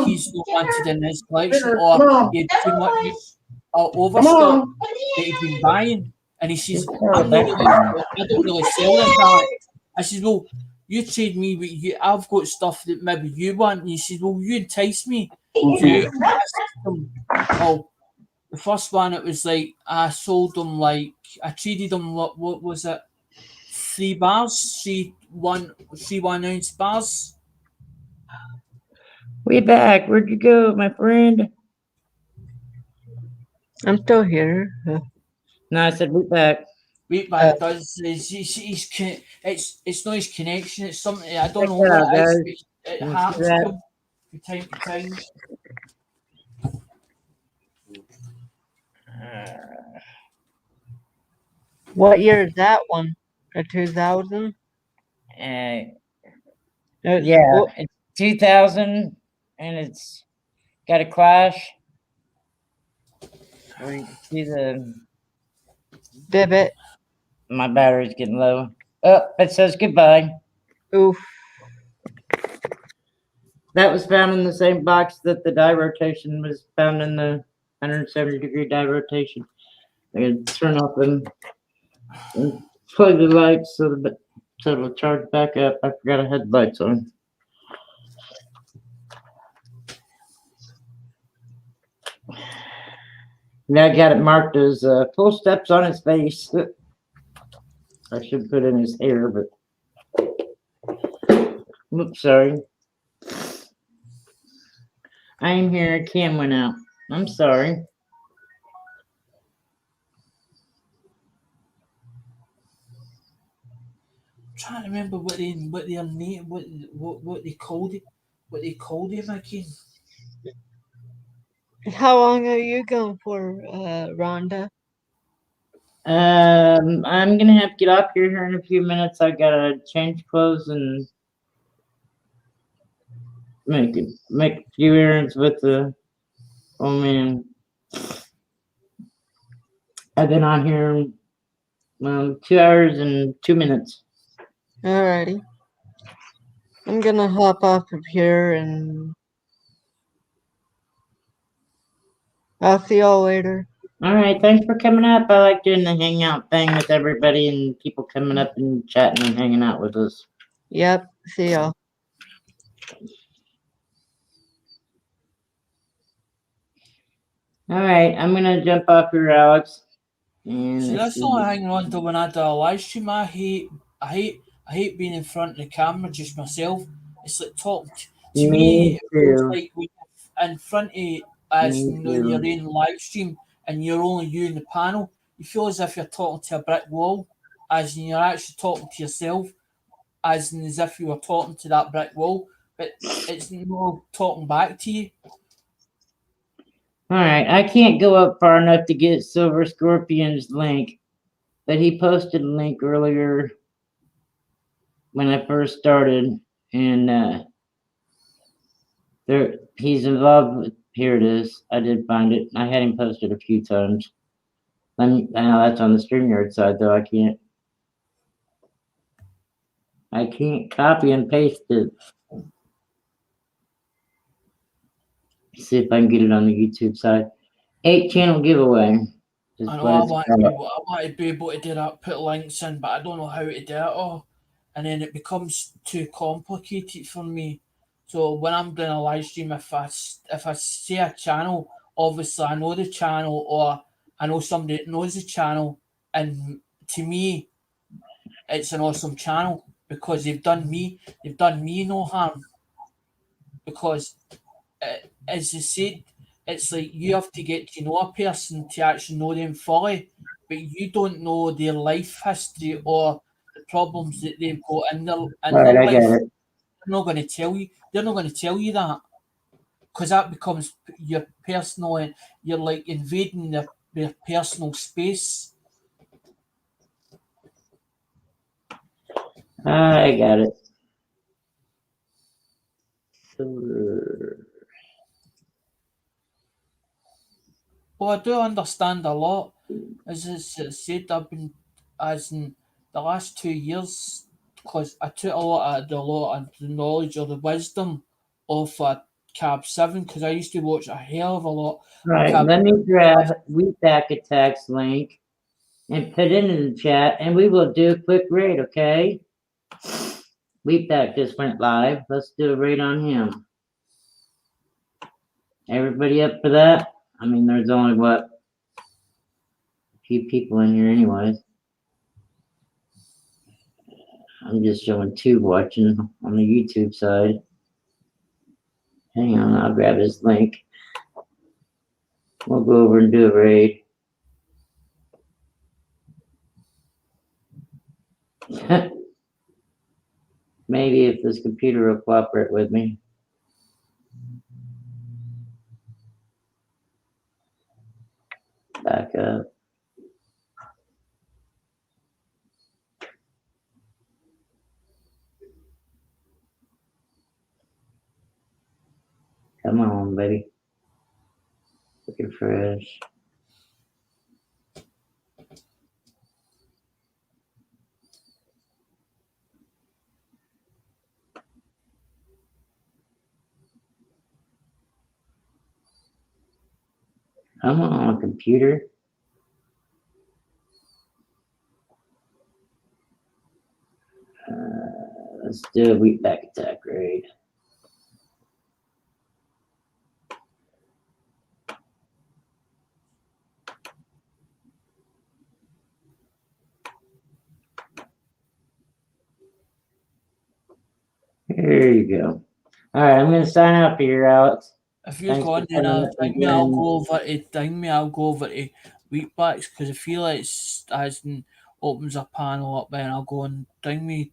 he's not wanted in his collection, or he had too much overstock that he'd been buying, and he says, I don't really sell this, Alex. I says, well, you trade me with you. I've got stuff that maybe you want. And he says, well, you entice me. So, the first one, it was like I sold them I traded them. What was it? 3 bars, 3 ounce bars. We back. Where'd you go, my friend? I'm still here. No, I said we back. Wait, but it's not his connection. It's something I don't know Check it what out, it is. guys. It Can you see happens that? to him from time to time. What year is that one? A 2000? Uh, It's, yeah, it's 2000 and it's got a clash where you can see Divot. my battery's getting low. Oh, it says goodbye. Oof. That was found in the same box that the die rotation was found in, the 170-degree die rotation. I gotta turn off them and plug the lights so it'll charge back up. I forgot I had lights on. Now I got it marked as full steps on his face. I should put in his hair, but oops, sorry. I am here. Cam went out. I'm sorry. I'm trying to remember what their name, what they called it, what they called him again. How long are you going for, Rhonda? I'm gonna have to get off here in a few minutes. I gotta change clothes and make a few errands with the old man. I've been on here 2 hours and 2 minutes. Alrighty. I'm gonna hop off of here and I'll see y'all later. All right, thanks for coming up. I like doing the hangout thing with everybody and people coming up and chatting and hanging out with us. Yep, see y'all. All right, I'm gonna jump off here, Alex. And See, let's that's see. all hanging on to when I do a live stream. I hate being in front of the camera just myself. It's like talking to me. Me It feels too. like when you're in front of as Me you know your too. own live stream and you're only you in the panel. You feel as if you're talking to a brick wall, as in you're actually talking to yourself, as in as if you were talking to that brick wall. But it's no talking back to you. All right, I can't go up far enough to get Silver Scorpion's link, but he posted a link earlier when I first started, and there he's involved with. Here it is. I did find it. I had him posted a few times. I know that's on the StreamYard side though. I can't copy and paste it. See if I can get it on the YouTube side. 8-channel giveaway. Is I know what I it's want to be called. able, I want to be able to do that, put links in, but I don't know how to do it all, and then it becomes too complicated for me. So when I'm doing a live stream, if I see a channel, obviously I know the channel or I know somebody that knows the channel, and to me, it's an awesome channel because they've done me no harm because as you said, it's like you have to get to know a person to actually know them fully, but you don't know their life history or the problems that they've got All in their right, I life. got it. They're not going to tell you. They're not going to tell you that because that becomes your personal. And you're like invading their personal space. I got it. Silver. Well, I do understand a lot. As I said, I've been as in the last 2 years because I took a lot of the knowledge or the wisdom of Cab 7 because I used to watch a hell of a lot All of right, Cab. let me grab Wheatback Attacks link and put it in the chat, and we will do a quick raid, okay? Wheatback just went live. Let's do a raid on him. Everybody up for that? I mean, there's only a few people in here, anyways. I'm just showing tube watching on the YouTube side. Hang on, I'll grab his link. We'll go over and do a raid. Maybe if this computer will cooperate with me. Back up. Come on, baby. Looking fresh. Come on, computer. Let's do a wheat back attack raid. There you go. All right, I'm gonna sign up here, Alex. If you're Thanks going, for then coming up think me, I'll again. go over to wheatbacks because I feel like it's as in opens a panel up, and I'll go and ding me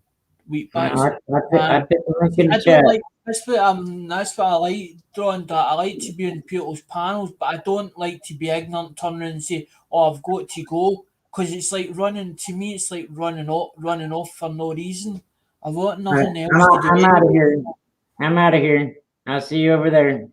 wheatbacks. I put the link in I the chat. don't like that's what I like drawing that. I like to be in people's panels, but I don't like to be ignorant, turn around and say, "Oh, I've got to go," because it's like running. To me, it's like running off for no reason. I've got All right, nothing else to do. I'm out of here. I'm out of here. I'll see you over there.